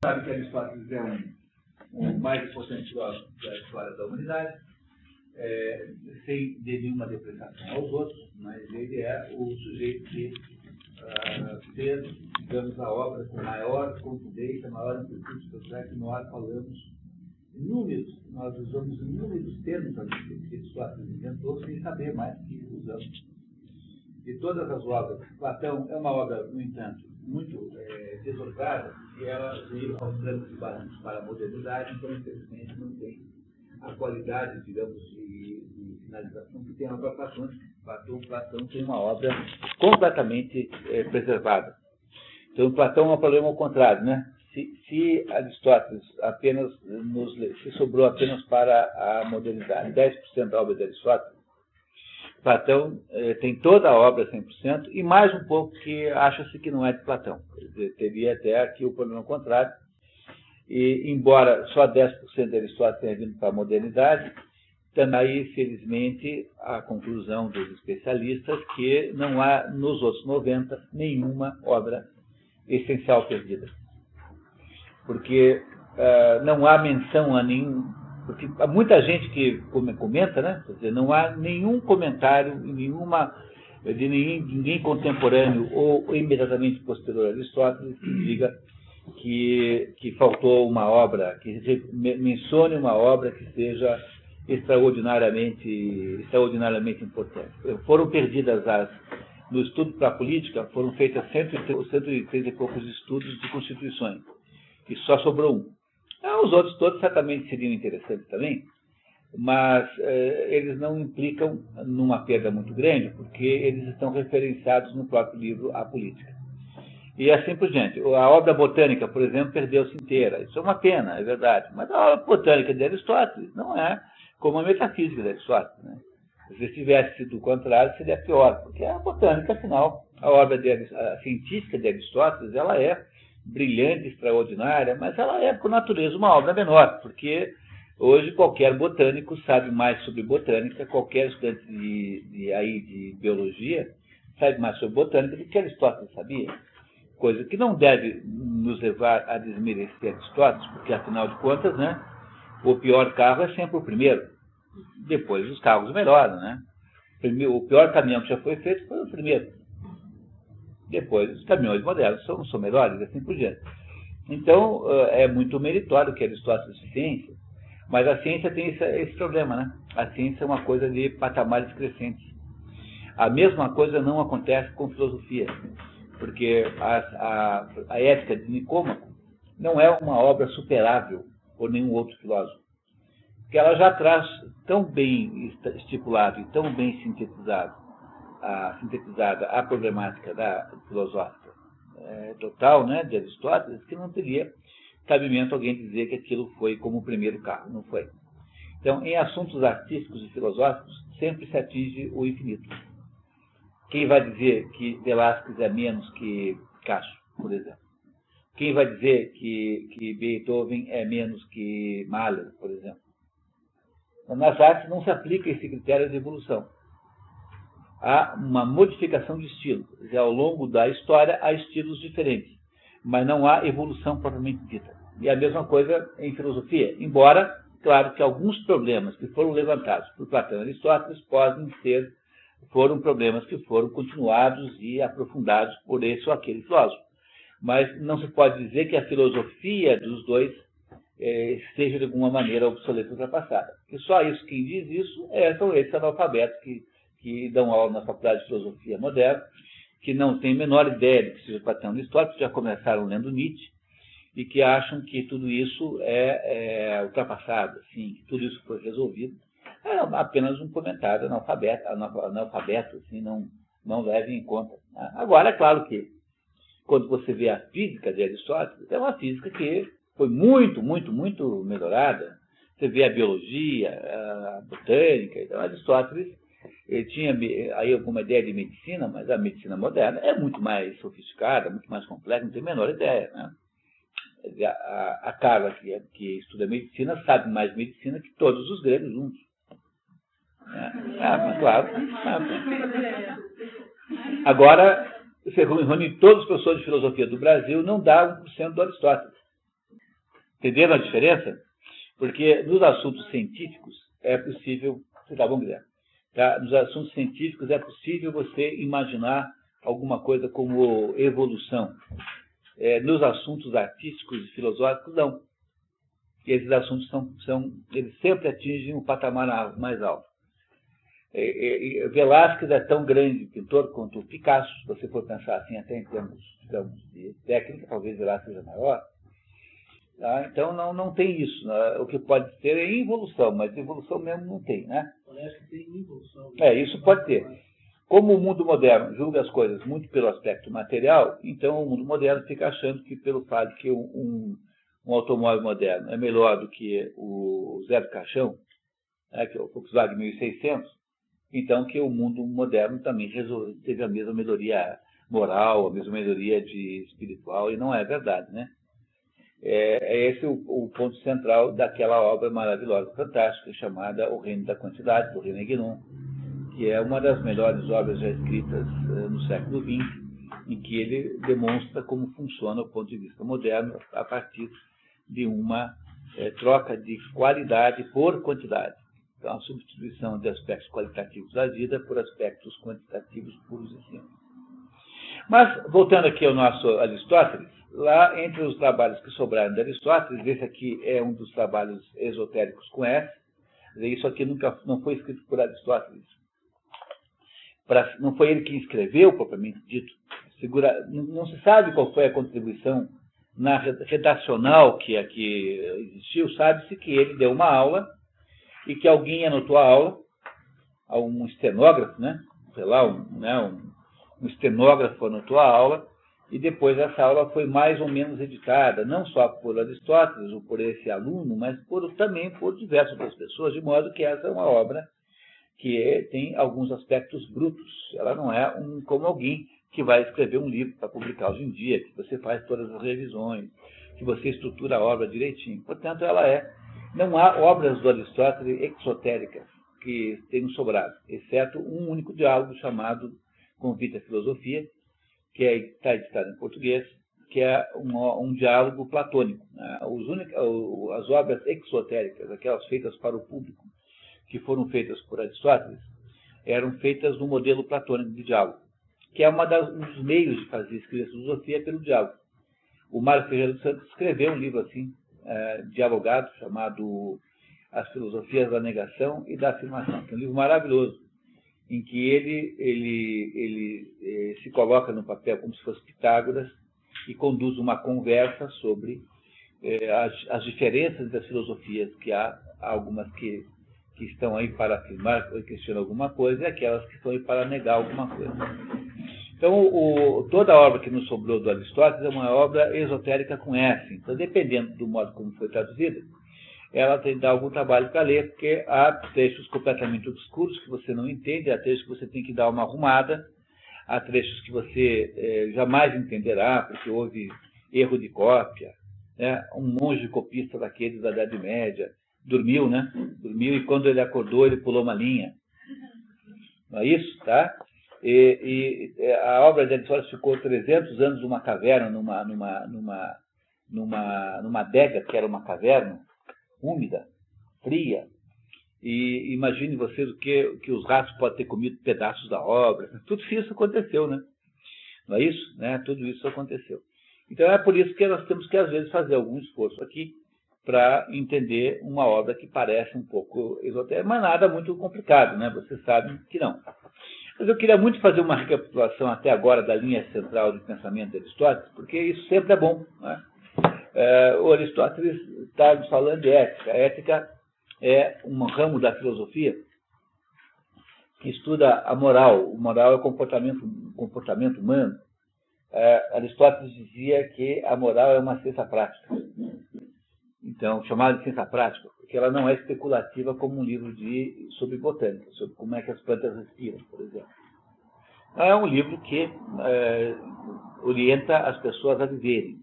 Sabe que Aristóteles é um mais importante filósofo da história da humanidade, sem nenhuma depreciação aos outros, mas ele é o sujeito que fez, digamos, a obra com maior contundência, maior amplitude, tanto é que nós falamos inúmeros, nós usamos inúmeros termos que Aristóteles inventou sem saber mais que usamos. De todas as obras, Platão é uma obra, no entanto, muito desorgada, e ela veio aos trancos e barrancos para a modernidade, então, infelizmente, não tem a qualidade, digamos, de finalização que tem a obra platônica. Platão tem uma obra completamente preservada. Então, Platão é um problema ao contrário, né? Se Aristóteles apenas se sobrou apenas para a modernidade 10% da obra de Aristóteles, Platão tem toda a obra 100% e mais um pouco que acha-se que não é de Platão. Quer dizer, teria até aqui o problema contrário. E, embora só 10% de Aristóteles tenha vindo para a modernidade, também, felizmente, a conclusão dos especialistas que não há nos outros 90% nenhuma obra essencial perdida. Porque não há menção a nenhum. Porque há muita gente que comenta, né? Quer dizer, não há nenhum comentário de ninguém contemporâneo ou imediatamente posterior a Aristóteles que diga que faltou uma obra, que mencione uma obra que seja extraordinariamente importante. Foram perdidas no estudo para a política, foram feitas 130 e poucos estudos de constituições, e só sobrou um. Os outros todos certamente seriam interessantes também, mas eles não implicam numa perda muito grande, porque eles estão referenciados no próprio livro A Política. E assim por diante. A obra botânica, por exemplo, perdeu-se inteira. Isso é uma pena, é verdade. Mas a obra botânica de Aristóteles não é como a metafísica de Aristóteles. Né? Se tivesse sido o contrário, seria pior, porque a botânica, afinal, a obra científica de Aristóteles, ela é brilhante, extraordinária, mas ela é, por natureza, uma obra menor, porque hoje qualquer botânico sabe mais sobre botânica, qualquer estudante de biologia sabe mais sobre botânica do que Aristóteles sabia. Coisa que não deve nos levar a desmerecer Aristóteles, porque, afinal de contas, né, o pior carro é sempre o primeiro. Depois os carros melhoram, né? O pior caminhão que já foi feito foi o primeiro. Depois, os caminhões modernos são melhores, assim por diante. Então, é muito meritório que Aristóteles ciência, mas a ciência tem esse problema, né? A ciência é uma coisa de patamares crescentes. A mesma coisa não acontece com filosofia, porque a Ética de Nicômaco não é uma obra superável por nenhum outro filósofo, porque ela já traz tão bem estipulado e tão bem sintetizada a problemática filosófica total, né, de Aristóteles, que não teria cabimento alguém dizer que aquilo foi como o primeiro carro. Não foi. Então, em assuntos artísticos e filosóficos, sempre se atinge o infinito. Quem vai dizer que Velázquez é menos que Picasso, por exemplo? Quem vai dizer que Beethoven é menos que Mahler, por exemplo? Nas artes não se aplica esse critério de evolução. Há uma modificação de estilo. Quer dizer, ao longo da história há estilos diferentes, mas não há evolução propriamente dita. E a mesma coisa em filosofia, embora, claro, que alguns problemas que foram levantados por Platão e Aristóteles foram problemas que foram continuados e aprofundados por esse ou aquele filósofo. Mas não se pode dizer que a filosofia dos dois seja de alguma maneira obsoleta ou ultrapassada. Porque só isso, quem diz isso são esses analfabetos que dão aula na Faculdade de Filosofia Moderna, que não têm a menor ideia de que seja Platão e Aristóteles, que já começaram lendo Nietzsche, e que acham que tudo isso é ultrapassado, assim, que tudo isso foi resolvido. É apenas um comentário analfabeto assim, não leve em conta. Agora, é claro que, quando você vê a física de Aristóteles, é uma física que foi muito, muito, muito melhorada. Você vê a biologia, a botânica, então Aristóteles tinha aí alguma ideia de medicina, mas a medicina moderna é muito mais sofisticada, muito mais complexa, não tem a menor ideia, né? A Carla, que estuda medicina, sabe mais medicina que todos os gregos juntos. Claro. Agora, você reúne todos os professores de filosofia do Brasil, não dá 1% do Aristóteles. Entenderam a diferença? Porque nos assuntos científicos é possível... Você tá bom, Guilherme? Tá? Nos assuntos científicos é possível você imaginar alguma coisa como evolução. Nos assuntos artísticos e filosóficos, não. E esses assuntos eles sempre atingem um patamar mais alto. Velázquez é tão grande pintor quanto o Picasso, se você for pensar assim, até em termos, digamos, de técnica, talvez Velázquez seja maior. Tá? Então não tem isso. Né? O que pode ter é involução, mas evolução mesmo não tem, né? Parece que tem involução. Isso pode ter. Como o mundo moderno julga as coisas muito pelo aspecto material, então o mundo moderno fica achando que pelo fato de que um automóvel moderno é melhor do que o Zé do Caixão, né, que é o Volkswagen 1600, então que o mundo moderno também teve a mesma melhoria moral, a mesma melhoria espiritual, e não é verdade, né? Esse o ponto central daquela obra maravilhosa, fantástica, chamada O Reino da Quantidade, do René Guénon, que é uma das melhores obras já escritas no século XX, em que ele demonstra como funciona o ponto de vista moderno a partir de uma troca de qualidade por quantidade. Então, a substituição de aspectos qualitativos da vida por aspectos quantitativos puros e simples. Mas, voltando aqui ao nosso Aristóteles, lá entre os trabalhos que sobraram de Aristóteles, esse aqui é um dos trabalhos esotéricos com S. Isso aqui não foi escrito por Aristóteles. Não foi ele que escreveu, propriamente dito. Não se sabe qual foi a contribuição redacional que aqui existiu. Sabe-se que ele deu uma aula e que alguém anotou a aula, um estenógrafo, né? Sei lá, um estenógrafo anotou a aula, e depois essa aula foi mais ou menos editada, não só por Aristóteles ou por esse aluno, mas também por diversas outras pessoas, de modo que essa é uma obra que tem alguns aspectos brutos. Ela não é como alguém que vai escrever um livro para publicar hoje em dia, que você faz todas as revisões, que você estrutura a obra direitinho. Portanto, não há obras do Aristóteles exotéricas que tenham sobrado, exceto um único diálogo chamado Convite à Filosofia, que está editado em português, que é um diálogo platônico. Né? As obras exotéricas, aquelas feitas para o público, que foram feitas por Aristóteles, eram feitas no modelo platônico de diálogo, que é um dos meios de escrever filosofia pelo diálogo. O Mário Ferreira dos Santos escreveu um livro assim, dialogado, chamado As Filosofias da Negação e da Afirmação, que é um livro maravilhoso, em que ele se coloca no papel como se fosse Pitágoras e conduz uma conversa sobre as diferenças das filosofias, que há algumas que estão aí para afirmar ou questionar alguma coisa, e aquelas que estão aí para negar alguma coisa. Então, toda a obra que nos sobrou do Aristóteles é uma obra esotérica com S. Então, dependendo do modo como foi traduzida, ela tem que dar algum trabalho para ler, porque há trechos completamente obscuros que você não entende, há trechos que você tem que dar uma arrumada, há trechos que você jamais entenderá, porque houve erro de cópia, né? Um monge copista daqueles da Idade Média dormiu, né? Dormiu e quando ele acordou, ele pulou uma linha. Não é isso, tá? A obra de Aristóteles ficou 300 anos numa caverna, numa adega, que era uma caverna, úmida, fria, e imagine vocês o que os ratos podem ter comido pedaços da obra. Tudo isso aconteceu, né? Não é isso? Né? Tudo isso aconteceu. Então é por isso que nós temos que, às vezes, fazer algum esforço aqui para entender uma obra que parece um pouco esotérica, mas nada muito complicado, né? Vocês sabem que não. Mas eu queria muito fazer uma recapitulação até agora da linha central de pensamento de Aristóteles, porque isso sempre é bom, né? O Aristóteles está nos falando de ética. A ética é um ramo da filosofia que estuda a moral. O moral é o comportamento humano. Aristóteles dizia que a moral é uma ciência prática. Então, chamada de ciência prática, porque ela não é especulativa como um livro sobre botânica, sobre como é que as plantas respiram, por exemplo. É um livro que orienta as pessoas a viverem.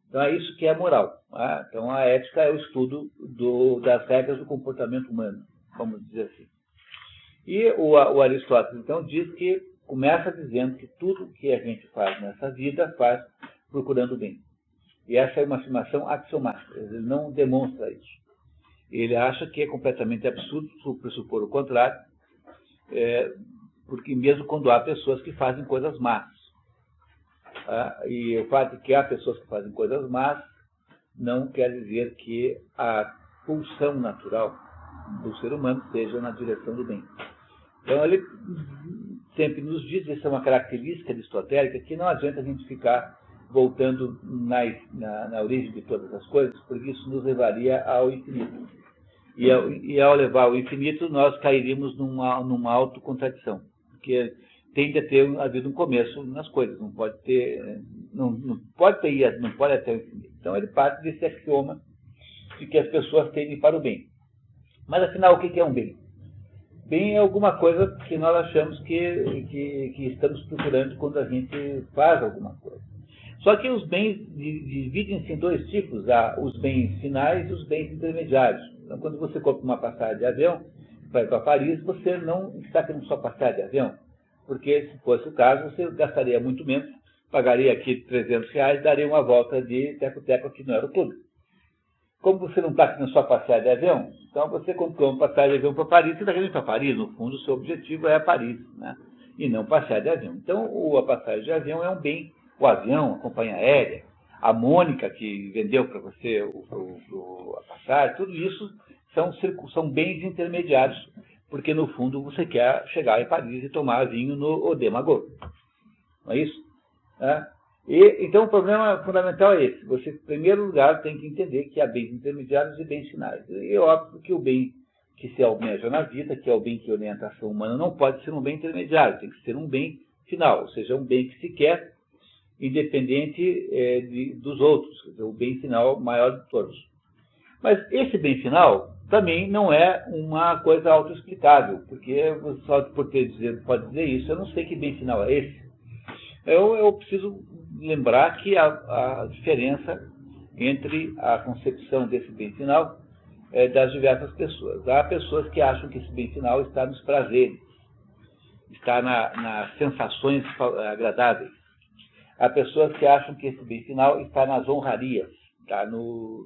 Então, é isso que é a moral. Tá? Então, a ética é o estudo das regras do comportamento humano, vamos dizer assim. E o Aristóteles, então, diz que, começa dizendo que tudo que a gente faz nessa vida, faz procurando o bem. E essa é uma afirmação axiomática, ele não demonstra isso. Ele acha que é completamente absurdo pressupor o contrário, porque mesmo quando há pessoas que fazem coisas más. E o fato de que há pessoas que fazem coisas más não quer dizer que a pulsão natural do ser humano seja na direção do bem. Então ele sempre nos diz, essa é uma característica aristotélica, que não adianta a gente ficar voltando na origem de todas as coisas, porque isso nos levaria ao infinito. E ao levar ao infinito, nós cairíamos numa autocontradição, porque tende a ter havido um começo nas coisas, não pode até o infinito. Então ele parte desse axioma de que as pessoas tendem para o bem. Mas afinal, o que é um bem? Bem é alguma coisa que nós achamos que estamos procurando quando a gente faz alguma coisa. Só que os bens dividem-se em dois tipos, há os bens finais e os bens intermediários. Então, quando você compra uma passagem de avião, vai para Paris, você não está querendo só passagem de avião, porque se fosse o caso, você gastaria muito menos, pagaria aqui R$300, daria uma volta de teco-teco aqui no aeroporto. Como você não está querendo só passagem de avião, então você comprou uma passagem de avião para Paris, você está querendo ir para Paris, no fundo o seu objetivo é Paris, né? E não passagem de avião. Então a passagem de avião é um bem, o avião, a companhia aérea, a Mônica que vendeu para você a passagem, tudo isso são bens intermediários, porque no fundo você quer chegar em Paris e tomar vinho no Eau de Magot. Não é isso? Então o problema fundamental é esse. Você, em primeiro lugar, tem que entender que há bens intermediários e bens finais. E é óbvio que o bem que se almeja na vida, que é o bem que orienta a ação humana, não pode ser um bem intermediário, tem que ser um bem final, ou seja, um bem que se quer independente dos outros, quer dizer, o bem final maior de todos. Mas esse bem final também não é uma coisa autoexplicável, porque você só por pode dizer isso, eu não sei que bem final é esse. Eu preciso lembrar que a diferença entre a concepção desse bem final das diversas pessoas. Há pessoas que acham que esse bem final está nos prazeres, está nas sensações agradáveis. Há pessoas que acham que esse bem final está nas honrarias, está no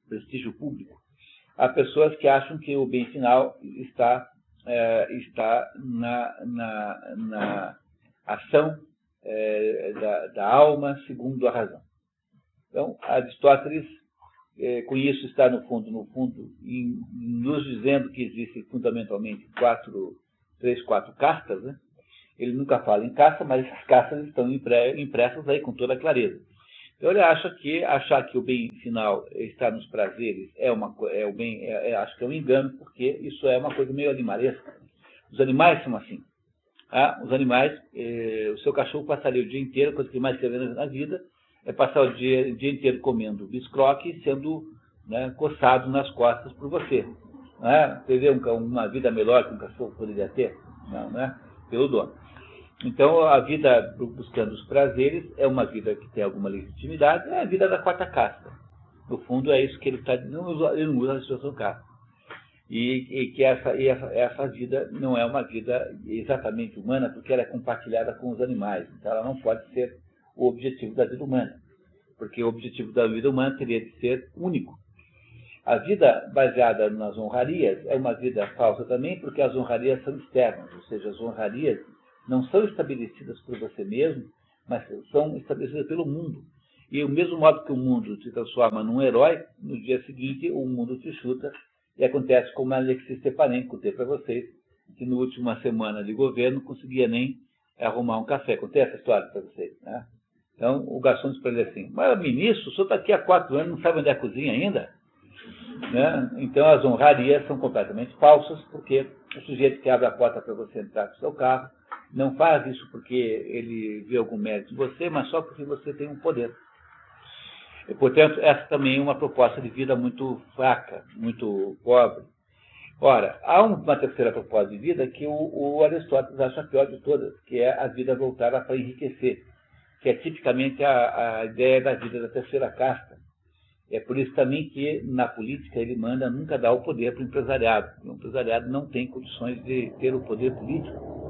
prestígio público. Há pessoas que acham que o bem final está na ação da alma segundo a razão. Então, Aristóteles, com isso, está no fundo, nos dizendo que existem fundamentalmente três, quatro castas, né? Ele nunca fala em casta, mas essas castas estão impressas aí com toda a clareza. Então ele acha que achar que o bem final está nos prazeres acho que é um engano, porque isso é uma coisa meio animalesca. Os animais são assim. Os animais, o seu cachorro passaria o dia inteiro, a coisa que mais quer ver na vida é passar o dia inteiro comendo biscroque e sendo coçado nas costas por você. Você vê uma vida melhor que um cachorro poderia ter? Não, né? Pelo dono. Então, a vida buscando os prazeres é uma vida que tem alguma legitimidade, é a vida da quarta casta. No fundo, é isso que ele está dizendo, ele não usa a situação casta. E que essa vida não é uma vida exatamente humana, porque ela é compartilhada com os animais. Então, ela não pode ser o objetivo da vida humana, porque o objetivo da vida humana teria de ser único. A vida baseada nas honrarias é uma vida falsa também, porque as honrarias são externas, ou seja, as honrarias não são estabelecidas por você mesmo, mas são estabelecidas pelo mundo. E do mesmo modo que o mundo se transforma num herói, no dia seguinte o mundo te chuta e acontece como Alexis Stepanenko, contei para vocês, que na última semana de governo não conseguia nem arrumar um café. Contei essa história para vocês, né? Então o garçom disse para ele assim: mas ministro, o senhor está aqui há 4 anos, não sabe onde é a cozinha ainda? Então as honrarias são completamente falsas, porque o sujeito que abre a porta para você entrar com o seu carro não faz isso porque ele vê algum mérito em você, mas só porque você tem um poder. E, portanto, essa também é uma proposta de vida muito fraca, muito pobre. Ora, há uma terceira proposta de vida que o Aristóteles acha a pior de todas, que é a vida voltada para enriquecer, que é tipicamente a ideia da vida da terceira casta. É por isso também que, na política, ele manda nunca dar o poder para o empresariado. O empresariado não tem condições de ter o poder político.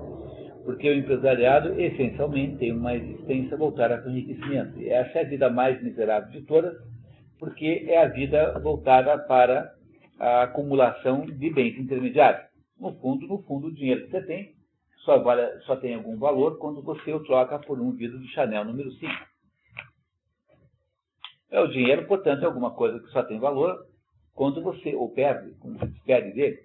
Porque o empresariado, essencialmente, tem uma existência voltada para o enriquecimento. E essa é a vida mais miserável de todas, porque é a vida voltada para a acumulação de bens intermediários. No fundo, o dinheiro que você tem só tem algum valor quando você o troca por um vidro de Chanel número 5. O dinheiro, portanto, é alguma coisa que só tem valor quando você o perde, quando você despede dele.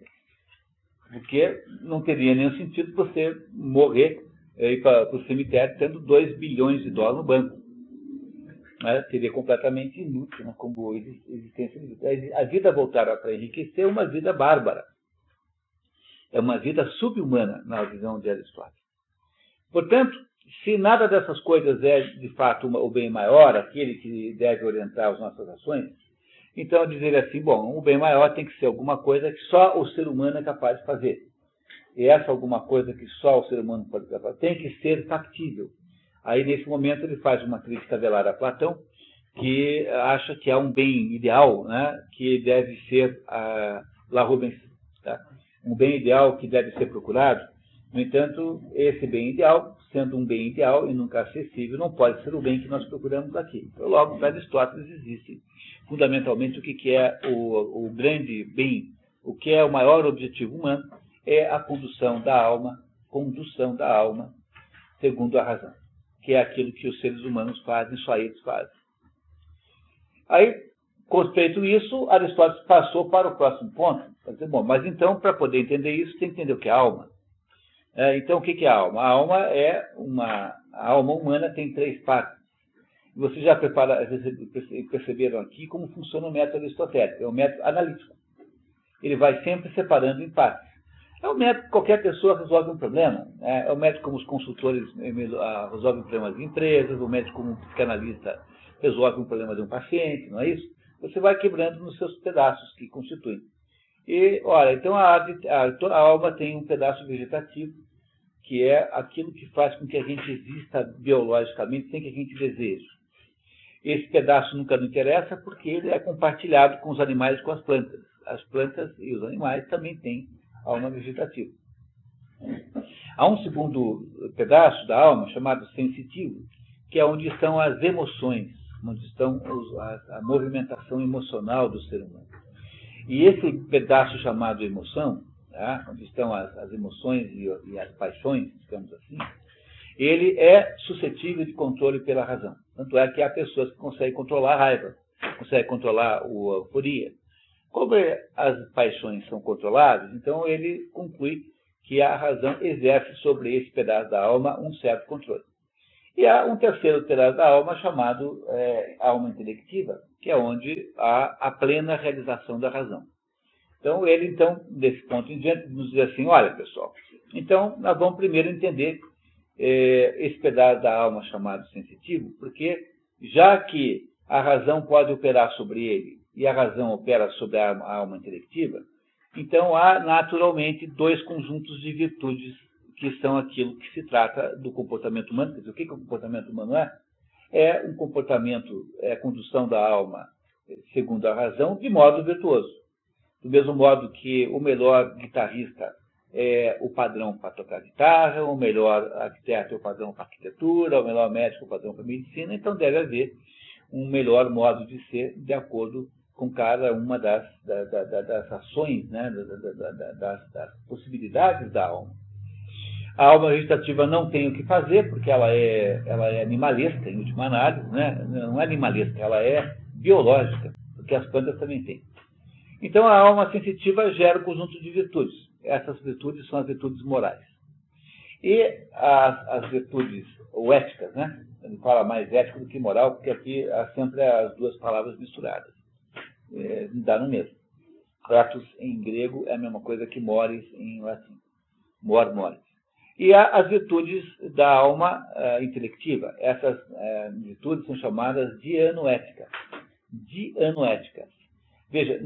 Porque não teria nenhum sentido você morrer e ir para o cemitério tendo 2 bilhões de dólares no banco. Seria completamente inútil, né, como existência de vida. A vida voltada para enriquecer é uma vida bárbara. É uma vida subhumana na visão de Aristóteles. Portanto, se nada dessas coisas é, de fato, o bem maior, aquele que deve orientar as nossas ações, então dizer assim, bom, o bem maior tem que ser alguma coisa que só o ser humano é capaz de fazer. E essa alguma coisa que só o ser humano pode fazer tem que ser factível. Aí, nesse momento, ele faz uma crítica velada a Platão, que acha que há um bem ideal, né, que deve ser lá Rubens, tá? Um bem ideal que deve ser procurado. No entanto, esse bem ideal, sendo um bem ideal e nunca acessível, não pode ser o bem que nós procuramos aqui. Então, logo, para Aristóteles existe fundamentalmente o que é o grande bem, o que é o maior objetivo humano, é a condução da alma segundo a razão, que é aquilo que os seres humanos fazem, só eles fazem. Aí, feito isso, Aristóteles passou para o próximo ponto. Dizer, bom, mas então, para poder entender isso, tem que entender o que é a alma. Então, o que é a alma? A alma humana tem 3 partes. Vocês já perceberam aqui como funciona o método aristotélico. É um método analítico. Ele vai sempre separando em partes. É o método que qualquer pessoa resolve um problema. É o método como os consultores resolvem problemas de empresas, o método como um psicanalista resolve um problema de um paciente, não é isso? Você vai quebrando nos seus pedaços que constituem. E, olha, então a alma tem um pedaço vegetativo, que é aquilo que faz com que a gente exista biologicamente sem que a gente deseje. Esse pedaço nunca nos interessa porque ele é compartilhado com os animais e com as plantas. As plantas e os animais também têm alma vegetativa. Há um segundo pedaço da alma, chamado sensitivo, que é onde estão as emoções, onde estão a movimentação emocional do ser humano. E esse pedaço chamado emoção, tá, onde estão as emoções e as paixões, digamos assim, ele é suscetível de controle pela razão. Tanto é que há pessoas que conseguem controlar a raiva, conseguem controlar a euforia. Como as paixões são controláveis, então ele conclui que a razão exerce sobre esse pedaço da alma um certo controle. E há um terceiro pedaço da alma chamado alma intelectiva, que é onde há a plena realização da razão. Então, ele, desse ponto em diante, nos diz assim, olha, pessoal, então nós vamos primeiro entender esse pedaço da alma chamado sensitivo, porque já que a razão pode operar sobre ele e a razão opera sobre a alma intelectiva, então há naturalmente 2 conjuntos de virtudes que são aquilo que se trata do comportamento humano. Quer dizer, o que o comportamento humano é? É um comportamento, é a condução da alma segundo a razão de modo virtuoso. Do mesmo modo que o melhor guitarrista é o padrão para tocar guitarra, o melhor arquiteto é o padrão para arquitetura, o melhor médico é o padrão para medicina, então deve haver um melhor modo de ser de acordo com cada uma das ações, né, das possibilidades da alma. A alma vegetativa não tem o que fazer, porque ela é animalesca, em última análise, né? Não é animalesca, ela é biológica, porque as plantas também têm. Então, a alma sensitiva gera um conjunto de virtudes. Essas virtudes são as virtudes morais. E as virtudes éticas, né? Ele fala mais ético do que moral, porque aqui há sempre as 2 palavras misturadas. Dá no mesmo. Kratos, em grego, é a mesma coisa que mores, em latim. Mores. E há as virtudes da alma intelectiva. Essas virtudes são chamadas dianoéticas. Dianoéticas. Veja,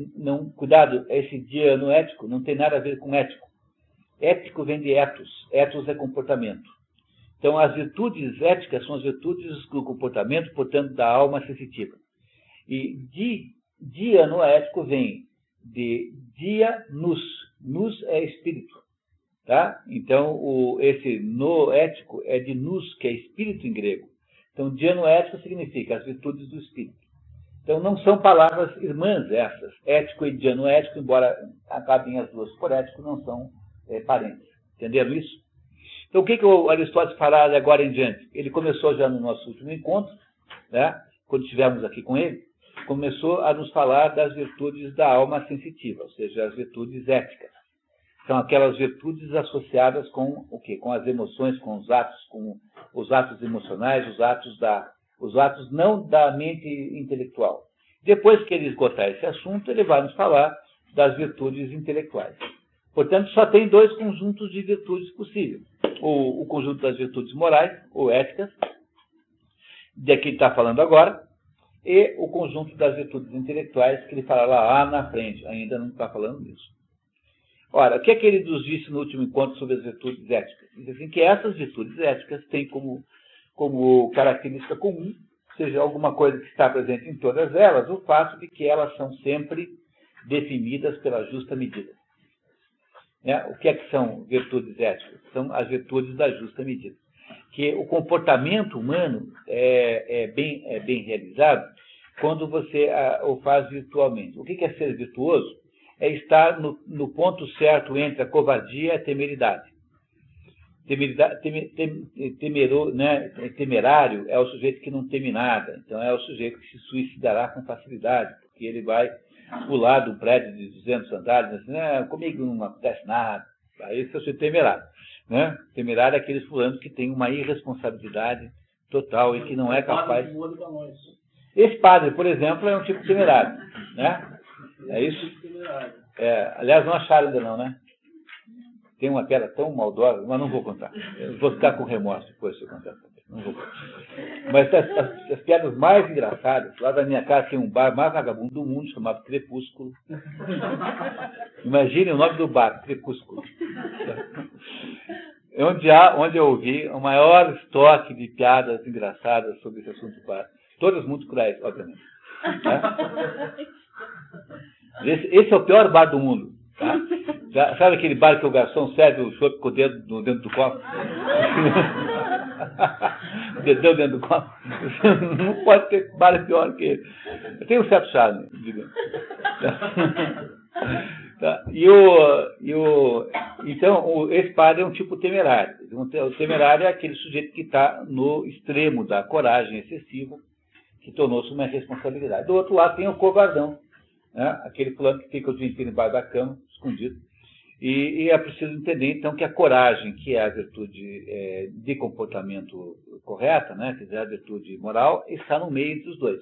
cuidado, esse dianoético não tem nada a ver com ético. Ético vem de ethos. Ethos é comportamento. Então, as virtudes éticas são as virtudes do comportamento, portanto, da alma sensitiva. E dianoético vem de dia-nus. Nus é espírito. Tá? Então, esse noético é de nous, que é espírito em grego. Então, dianoético significa as virtudes do espírito. Então, não são palavras irmãs essas. Ético e dianoético, embora acabem as duas por ético, não são parentes. Entenderam isso? Então, o que o Aristóteles fará de agora em diante? Ele começou já no nosso último encontro, né, quando estivemos aqui com ele, começou a nos falar das virtudes da alma sensitiva, ou seja, as virtudes éticas. São aquelas virtudes associadas com o quê? Com as emoções, com os atos emocionais, os atos não da mente intelectual. Depois que ele esgotar esse assunto, ele vai nos falar das virtudes intelectuais. Portanto, só tem dois conjuntos de virtudes possíveis. O conjunto das virtudes morais, ou éticas, de que ele está falando agora, e o conjunto das virtudes intelectuais, que ele fala lá na frente. Ainda não está falando disso. Ora, o que é que ele nos disse no último encontro sobre as virtudes éticas? Ele diz assim, que essas virtudes éticas têm como característica comum, seja alguma coisa que está presente em todas elas, o fato de que elas são sempre definidas pela justa medida. O que é que são virtudes éticas? São as virtudes da justa medida. Que o comportamento humano é bem realizado quando você o faz virtualmente. O que é ser virtuoso? É estar no ponto certo entre a covardia e a temeridade. Temerário é o sujeito que não teme nada. Então, é o sujeito que se suicidará com facilidade, porque ele vai pular do prédio de 200 andares, assim, comigo não acontece nada. Aí esse é o sujeito temerário. Né? Temerário é aqueles fulanos que têm uma irresponsabilidade total e que não é capaz... Esse padre, por exemplo, é um tipo temerário. Né? É isso? Aliás, não acharam ainda não, né? Tem uma pedra tão maldosa, mas não vou contar. Eu vou ficar com remorso depois se eu contar também. Não vou contar. Mas as piadas mais engraçadas, lá da minha casa tem um bar mais vagabundo do mundo, chamado Crepúsculo. Imagine o nome do bar, Crepúsculo. Onde eu ouvi o maior estoque de piadas engraçadas sobre esse assunto do bar. Todas muito cruéis, obviamente. Tá? Esse é o pior bar do mundo. Tá? Sabe aquele bar que o garçom serve o chopp com o dedo dentro do copo? O dedão dentro do copo? Não pode ter bar pior que ele. Tem um certo charme, digamos. Tá? Então, esse padre é um tipo temerário. O temerário é aquele sujeito que está no extremo da coragem excessiva, que tornou-se uma responsabilidade. Do outro lado tem o covardão, né? Aquele fulano que fica o dia inteiro embaixo da cama, escondido. E é preciso entender, então, que a coragem, que é a virtude de comportamento correta, né? Quer dizer, a virtude moral, está no meio entre os dois.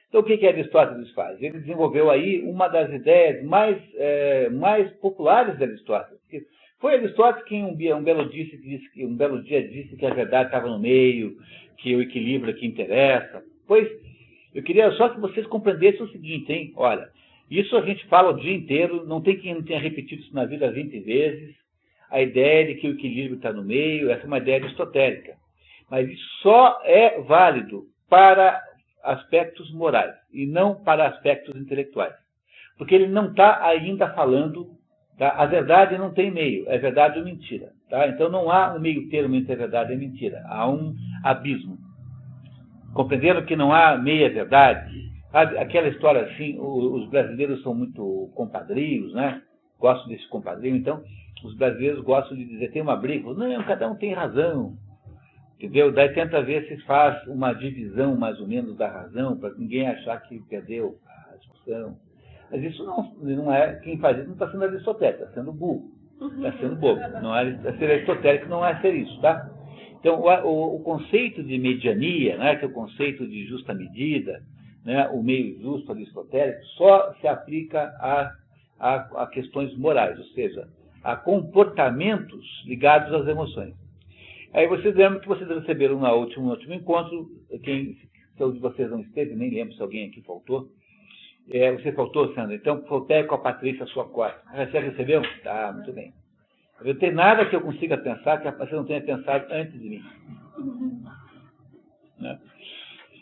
Então, o que Aristóteles faz? Ele desenvolveu aí uma das ideias mais populares de Aristóteles. Foi Aristóteles quem um belo dia disse que a verdade estava no meio, que o equilíbrio é que interessa. Pois, eu queria só que vocês compreendessem o seguinte, hein? Olha, isso a gente fala o dia inteiro, não tem quem não tenha repetido isso na vida 20 vezes. A ideia de que o equilíbrio está no meio, essa é uma ideia aristotélica. Mas isso só é válido para aspectos morais e não para aspectos intelectuais. Porque ele não está ainda falando, tá? A verdade não tem meio, é verdade ou mentira. Tá? Então não há um meio termo entre a verdade e a mentira, há um abismo. Compreenderam que não há meia verdade? Aquela história assim, os brasileiros são muito compadrios, né? Gostam desse compadrio, então os brasileiros gostam de dizer, tem uma briga, não, cada um tem razão. Entendeu? Daí tenta ver se faz uma divisão mais ou menos da razão, para ninguém achar que perdeu a discussão. Mas isso não é, quem faz isso não está sendo aristotélico, está sendo burro, está sendo bobo. Não é ser aristotélico, não é ser isso, tá? Então, o conceito de mediania, né, que é o conceito de justa medida, né, o meio justo aristotélico, só se aplica a questões morais, ou seja, a comportamentos ligados às emoções. Aí vocês lembram que vocês receberam no último encontro, se um de vocês não esteve, nem lembro se alguém aqui faltou. Você faltou, Sandra? Então, faltei com a Patrícia, a sua costa. Você recebeu? Tá, muito bem. Eu não tenho nada que eu consiga pensar que você não tenha pensado antes de mim. Né?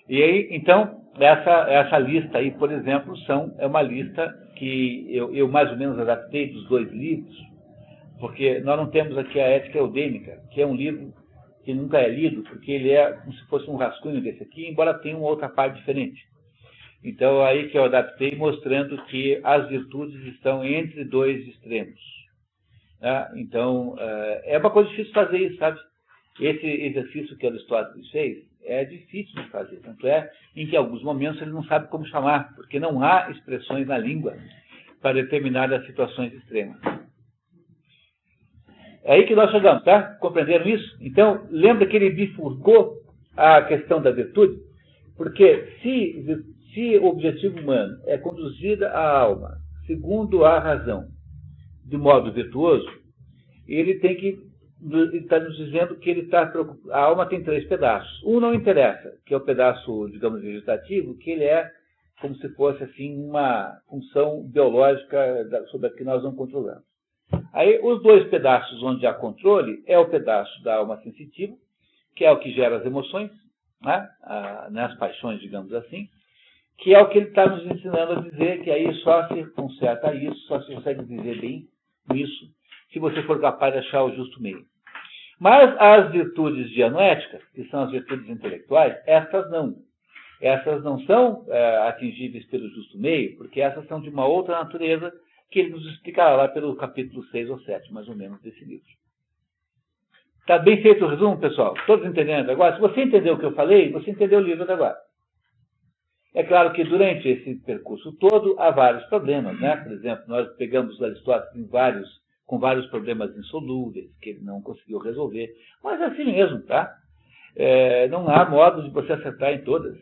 E aí, então, essa lista aí, por exemplo, é uma lista que eu mais ou menos adaptei dos dois livros, Porque nós não temos aqui a Ética Eudêmica, que é um livro que nunca é lido, porque ele é como se fosse um rascunho desse aqui, embora tenha uma outra parte diferente. Então, aí que eu adaptei, mostrando que as virtudes estão entre dois extremos. Né? Então, é uma coisa difícil fazer isso, sabe? Esse exercício que Aristóteles fez é difícil de fazer. Tanto é em que, em alguns momentos, ele não sabe como chamar, porque não há expressões na língua para determinadas situações extremas. É aí que nós chegamos, tá? Compreenderam isso? Então, lembra que ele bifurcou a questão da virtude? Porque se o objetivo humano é conduzir a alma segundo a razão, de modo virtuoso, ele tem que está nos dizendo que ele está preocupado. A alma tem três pedaços. Um não interessa, que é o pedaço, digamos, vegetativo, que ele é como se fosse assim uma função biológica sobre a que nós não controlamos. Aí, os dois pedaços onde há controle é o pedaço da alma sensitiva, que é o que gera as emoções, né? As paixões, digamos assim, que é o que ele está nos ensinando a dizer, que aí só se conserta isso, só se consegue viver bem nisso, se você for capaz de achar o justo meio. Mas as virtudes dianoéticas, que são as virtudes intelectuais, essas não são atingíveis pelo justo meio, porque essas são de uma outra natureza, que ele nos explicará lá pelo capítulo 6 ou 7, mais ou menos, desse livro. Está bem feito o resumo, pessoal? Todos entendendo agora? Se você entendeu o que eu falei, você entendeu o livro agora. É claro que durante esse percurso todo há vários problemas, né? Por exemplo, nós pegamos Aristóteles com vários problemas insolúveis que ele não conseguiu resolver, mas é assim mesmo, tá? Não há modo de você acertar em todas.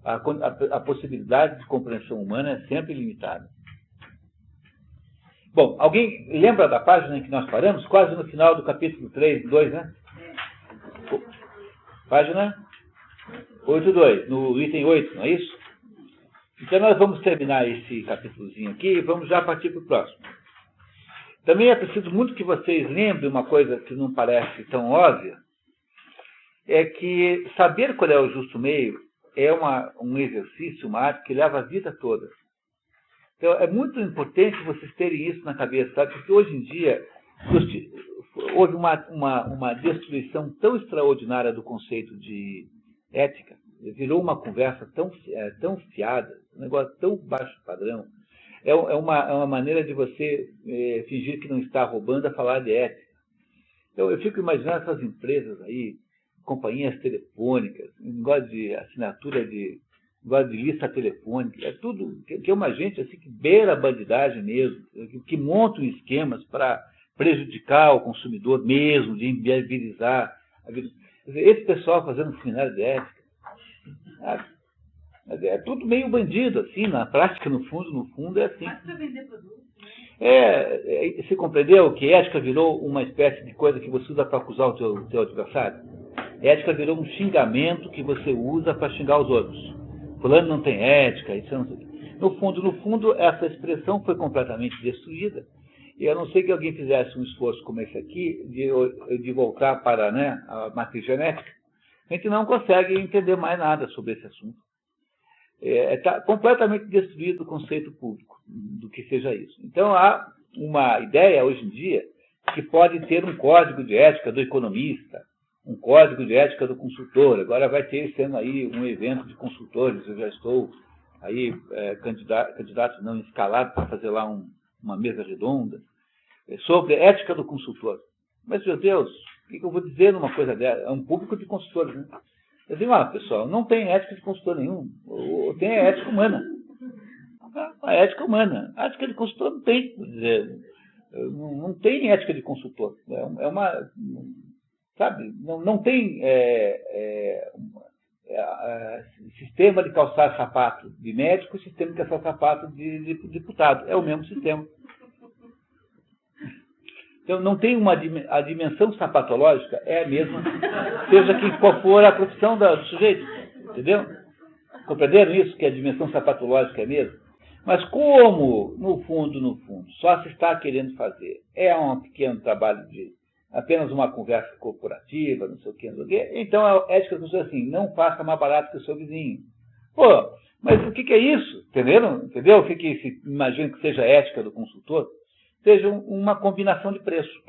A possibilidade de compreensão humana é sempre limitada. Bom, alguém lembra da página em que nós paramos? Quase no final do capítulo 2, né? Página 8.2, no item 8, não é isso? Então nós vamos terminar esse capítulozinho aqui e vamos já partir para o próximo. Também é preciso muito que vocês lembrem uma coisa que não parece tão óbvia, é que saber qual é o justo meio é um exercício, uma arte que leva a vida toda. Então, é muito importante vocês terem isso na cabeça, sabe? Porque hoje em dia houve uma destruição tão extraordinária do conceito de ética, virou uma conversa tão fiada, um negócio tão baixo padrão. É uma maneira de você fingir que não está roubando a falar de ética. Então, eu fico imaginando essas empresas aí, companhias telefônicas, negócio de assinatura negócio de lista telefônica, é tudo que é uma gente assim, que beira a bandidagem mesmo, que montam esquemas para prejudicar o consumidor mesmo, de inviabilizar a vida. Esse pessoal fazendo seminário de ética, é tudo meio bandido, assim, na prática, no fundo é assim. Mas para vender produtos, né? Você compreendeu que ética virou uma espécie de coisa que você usa para acusar o teu adversário? Ética virou um xingamento que você usa para xingar os outros. Fulano não tem ética, isso não sei. No fundo, essa expressão foi completamente destruída. E a não ser que alguém fizesse um esforço como esse aqui, de voltar para a matriz genética, a gente não consegue entender mais nada sobre esse assunto. Está completamente destruído o conceito público do que seja isso. Então, há uma ideia, hoje em dia, que pode ter um código de ética do economista, um código de ética do consultor. Agora vai ter sendo aí um evento de consultores, eu já estou aí candidato não escalado para fazer lá uma mesa redonda, sobre ética do consultor. Mas, meu Deus, o que eu vou dizer numa coisa dessa? É um público de consultores, né? Eu digo, pessoal, não tem ética de consultor nenhum, tem a ética humana. A ética humana. A ética de consultor não tem, quer dizer, não tem ética de consultor. Sabe, não tem sistema de calçar sapato de médico e sistema de calçar sapato de deputado. É o mesmo sistema. Então, não tem a dimensão sapatológica é a mesma, seja qual for a profissão do sujeito. Entendeu? Compreenderam isso, que a dimensão sapatológica é a mesma? Mas como, no fundo, só se está querendo fazer um pequeno trabalho de apenas uma conversa corporativa, não sei o quê, então a ética do consultor é assim, não faça mais barato que o seu vizinho. Pô, mas o que é isso? Entenderam? Entendeu? O que se imagina que seja a ética do consultor? sejam uma combinação de preço.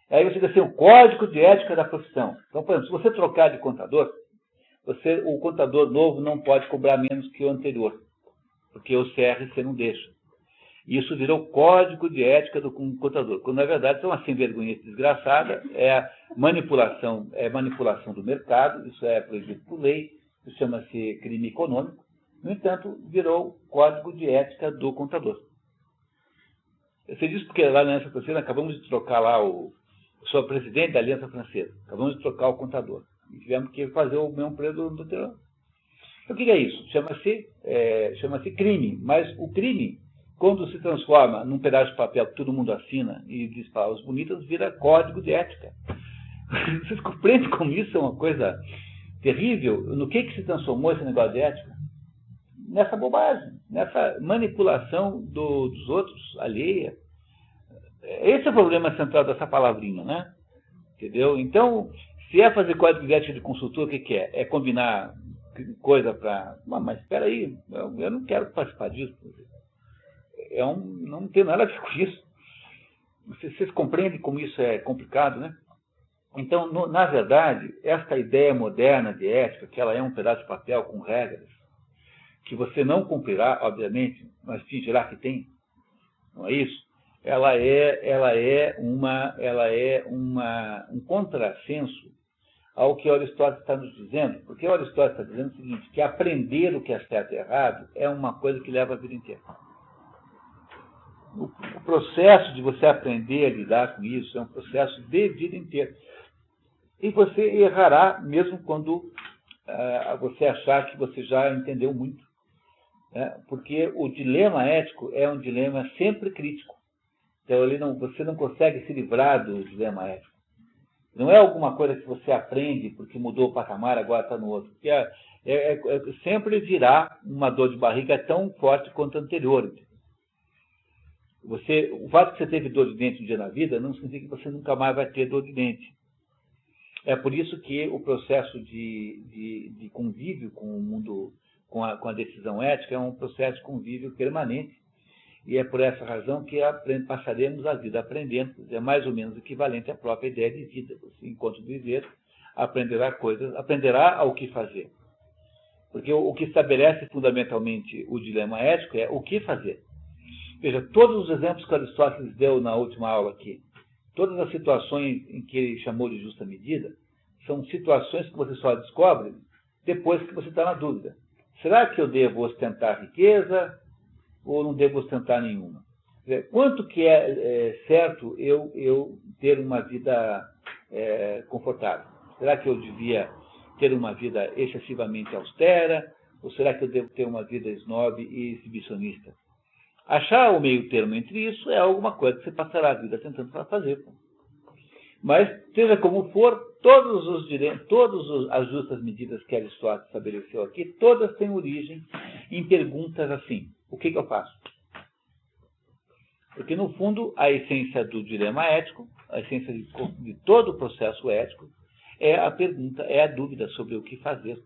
Aí você diz assim, o código de ética da profissão. Então, por exemplo, se você trocar de contador, o contador novo não pode cobrar menos que o anterior, porque o CRC não deixa. Isso virou código de ética do contador, quando na verdade é uma sem-vergonhice desgraçada, é manipulação do mercado, isso é proibido por lei, isso chama-se crime econômico. No entanto, virou código de ética do contador. Eu sei disso porque lá na Aliança Francesa acabamos de trocar lá sou presidente da Aliança Francesa, acabamos de trocar o contador. E tivemos que fazer o mesmo preço do anterior. O que é isso? Chama-se crime, mas o crime, quando se transforma num pedaço de papel que todo mundo assina e diz palavras bonitas, vira código de ética. Vocês compreendem como isso é uma coisa terrível? No que se transformou esse negócio de ética? Nessa bobagem, nessa manipulação dos outros, alheia. Esse é o problema central dessa palavrinha, né? Entendeu? Então, se é fazer código de ética de consultor, o que é? É combinar coisa para... Mas espera aí, eu não quero participar disso. Não tem nada a ver com isso. Vocês compreendem como isso é complicado, né? Então, na verdade, esta ideia moderna de ética, que ela é um pedaço de papel com regras, que você não cumprirá, obviamente, mas fingirá que tem, não é isso? Ela é um contrassenso ao que Aristóteles está nos dizendo, porque Aristóteles está dizendo o seguinte, que aprender o que é certo e errado é uma coisa que leva a vida inteira. O processo de você aprender a lidar com isso é um processo de vida inteira. E você errará mesmo quando você achar que você já entendeu muito. Porque o dilema ético é um dilema sempre crítico. Então, você não consegue se livrar do dilema ético. Não é alguma coisa que você aprende porque mudou o patamar, agora está no outro. Porque sempre virá uma dor de barriga tão forte quanto a anterior. O fato de que você teve dor de dente um dia na vida não significa que você nunca mais vai ter dor de dente. É por isso que o processo de convívio com o mundo, com a decisão ética, é um processo de convívio permanente. E é por essa razão que passaremos a vida aprendendo. É mais ou menos equivalente à própria ideia de vida. Você, enquanto viver, aprenderá ao que fazer. Porque o que estabelece fundamentalmente o dilema ético é o que fazer. Veja, todos os exemplos que Aristóteles deu na última aula aqui, todas as situações em que ele chamou de justa medida, são situações que você só descobre depois que você está na dúvida. Será que eu devo ostentar riqueza ou não devo ostentar nenhuma? Quanto que é certo eu ter uma vida confortável? Será que eu devia ter uma vida excessivamente austera? Ou será que eu devo ter uma vida snob e exibicionista? Achar o meio termo entre isso é alguma coisa que você passará a vida tentando fazer. Mas, seja como for, todas as justas medidas que Aristóteles estabeleceu aqui, todas têm origem em perguntas assim: o que eu faço? Porque, no fundo, a essência do dilema ético, a essência de todo o processo ético, é a pergunta, é a dúvida sobre o que fazer.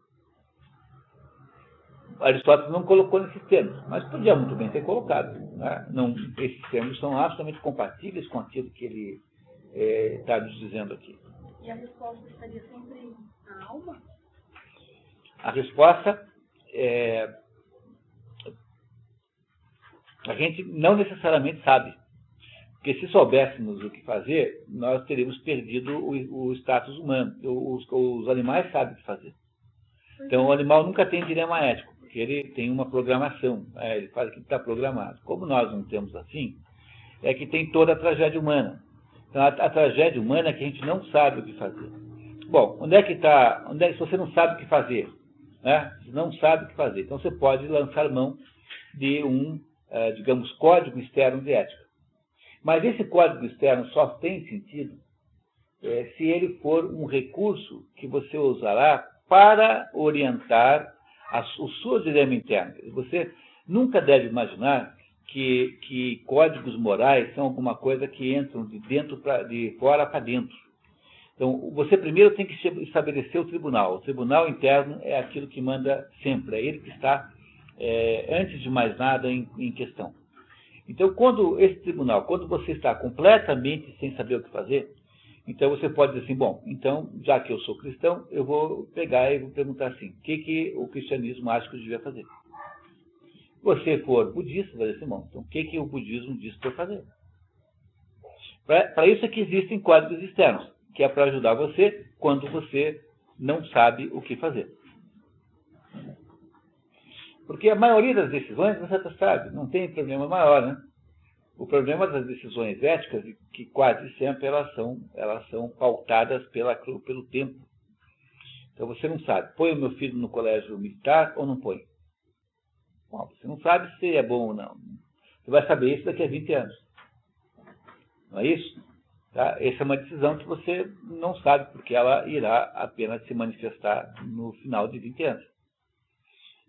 Aristóteles não colocou nesses termos, mas podia muito bem ter colocado. Né? Esses termos são absolutamente compatíveis com aquilo que ele está nos dizendo aqui. E a resposta estaria sempre na alma? A resposta a gente não necessariamente sabe. Porque se soubéssemos o que fazer, nós teríamos perdido o status humano. Os animais sabem o que fazer. Então, o animal nunca tem dilema ético, porque ele tem uma programação. Ele faz aquilo que está programado. Como nós não temos assim, é que tem toda a tragédia humana. Então, a tragédia humana é que a gente não sabe o que fazer. Bom, se você não sabe o que fazer, né? Você não sabe o que fazer. Então, você pode lançar mão de digamos, código externo de ética. Mas esse código externo só tem sentido se ele for um recurso que você usará para orientar o seu dilema interno. Você nunca deve imaginar que códigos morais são alguma coisa que entram de fora para dentro. Então, você primeiro tem que estabelecer o tribunal. O tribunal interno é aquilo que manda sempre. É ele que está, antes de mais nada, em questão. Então, quando esse tribunal, quando você está completamente sem saber o que fazer, então você pode dizer assim, bom, então, já que eu sou cristão, eu vou pegar e vou perguntar assim, o que o cristianismo acha que eu devia fazer? Se você for budista, vai dizer assim, bom, então o que o budismo diz para eu fazer? Para isso é que existem códigos externos, que é para ajudar você quando você não sabe o que fazer. Porque a maioria das decisões você sabe, não tem problema maior, né? O problema das decisões éticas é que quase sempre elas são pautadas pelo tempo. Então você não sabe, põe o meu filho no colégio militar ou não põe? Bom, você não sabe se é bom ou não. Você vai saber isso daqui a 20 anos. Não é isso? Tá? Essa é uma decisão que você não sabe, porque ela irá apenas se manifestar no final de 20 anos.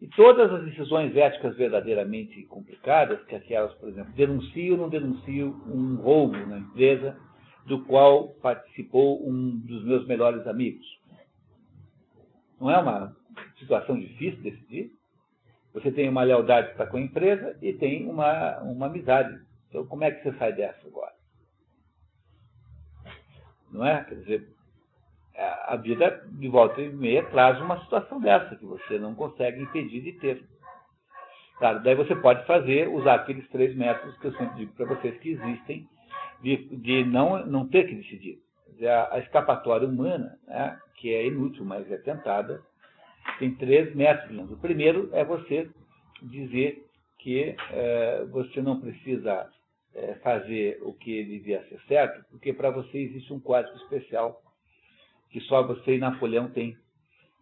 E todas as decisões éticas verdadeiramente complicadas, que aquelas, por exemplo, denuncio ou não denuncio um roubo na empresa do qual participou um dos meus melhores amigos. Não é uma situação difícil de decidir? Você tem uma lealdade para com a empresa e tem uma amizade. Então, como é que você sai dessa agora? Não é? Quer dizer, a vida, de volta e meia, traz uma situação dessa, que você não consegue impedir de ter. Claro, daí você pode usar aqueles 3 métodos que eu sempre digo para vocês que existem, de não ter que decidir. Quer dizer, a escapatória humana, né, que é inútil, mas é tentada, tem 3 métodos. O primeiro é você dizer que você não precisa fazer o que devia ser certo, porque para você existe um código especial que só você e Napoleão têm,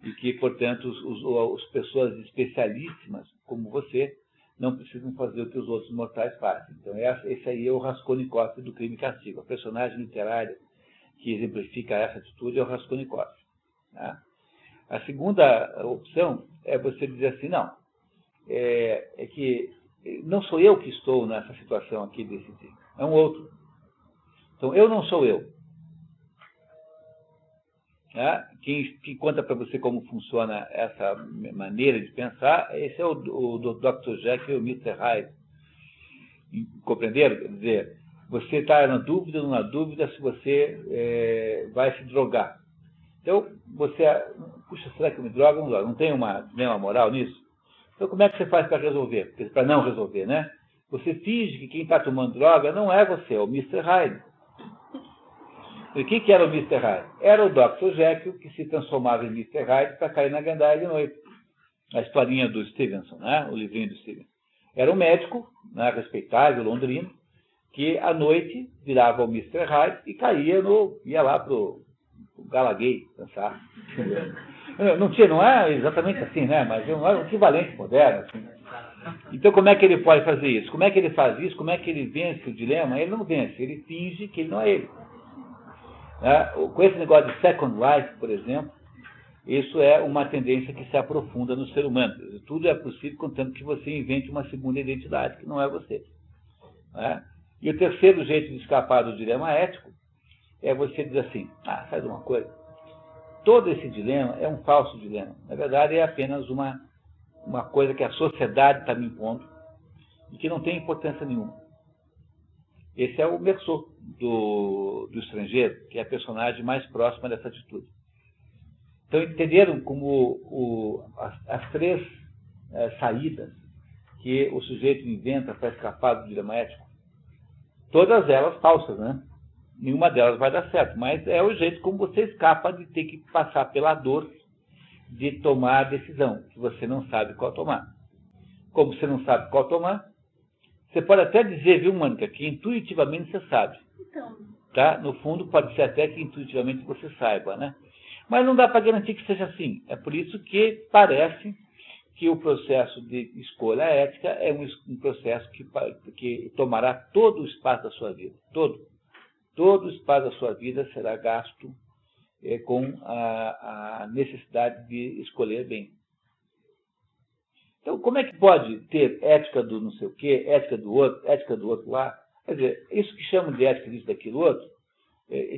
e que, portanto, as pessoas especialíssimas, como você, não precisam fazer o que os outros mortais fazem. Então, esse aí é o Raskolnikov do Crime e Castigo. A personagem literária que exemplifica essa atitude é o Raskolnikov. Tá? A segunda opção é você dizer assim, não, é que não sou eu que estou nessa situação aqui de decidir, é um outro. Então, eu não sou eu. Quem conta para você como funciona essa maneira de pensar, esse é o Dr. Jekyll e o Mr. Hyde. Compreenderam? Quer dizer, você está na dúvida ou na dúvida se você vai se drogar. Então, puxa, será que eu me drogo ou não drogo? Não tem uma moral nisso? Então, como é que você faz para resolver? Para não resolver, né? Você finge que quem está tomando droga não é você, é o Mr. Hyde. E o que era o Mr. Hyde? Era o Dr. Jekyll que se transformava em Mr. Hyde para cair na gandaia de noite. A historinha do Stevenson, né? O livrinho do Stevenson. Era um médico, né, respeitável, londrino, que à noite virava o Mr. Hyde e ia lá para o Gallagher dançar. Não é exatamente assim, né? Mas é um equivalente moderno. Assim. Então, como é que ele pode fazer isso? Como é que ele faz isso? Como é que ele vence o dilema? Ele não vence, ele finge que ele não é ele. Com esse negócio de Second Life, por exemplo, isso é uma tendência que se aprofunda no ser humano. Tudo é possível contanto que você invente uma segunda identidade, que não é você. E o terceiro jeito de escapar do dilema ético é você dizer assim, sabe uma coisa? Todo esse dilema é um falso dilema. Na verdade, é apenas uma coisa que a sociedade está me impondo e que não tem importância nenhuma. Esse é o Merceau do Estrangeiro, que é a personagem mais próxima dessa atitude. Então, entenderam como as 3 saídas que o sujeito inventa para escapar do dilema ético? Todas elas falsas, né? Nenhuma delas vai dar certo, mas é o jeito como você escapa de ter que passar pela dor de tomar a decisão, que você não sabe qual tomar. Como você não sabe qual tomar, você pode até dizer, viu, Mônica, que intuitivamente você sabe. Então. Tá? No fundo, pode ser até que intuitivamente você saiba, né? Mas não dá para garantir que seja assim. É por isso que parece que o processo de escolha ética é um processo que tomará todo o espaço da sua vida. Todo o espaço da sua vida será gasto com a necessidade de escolher bem. Então, como é que pode ter ética do não sei o quê, ética do outro lá? Quer dizer, isso que chamam de ética disso, daquilo outro,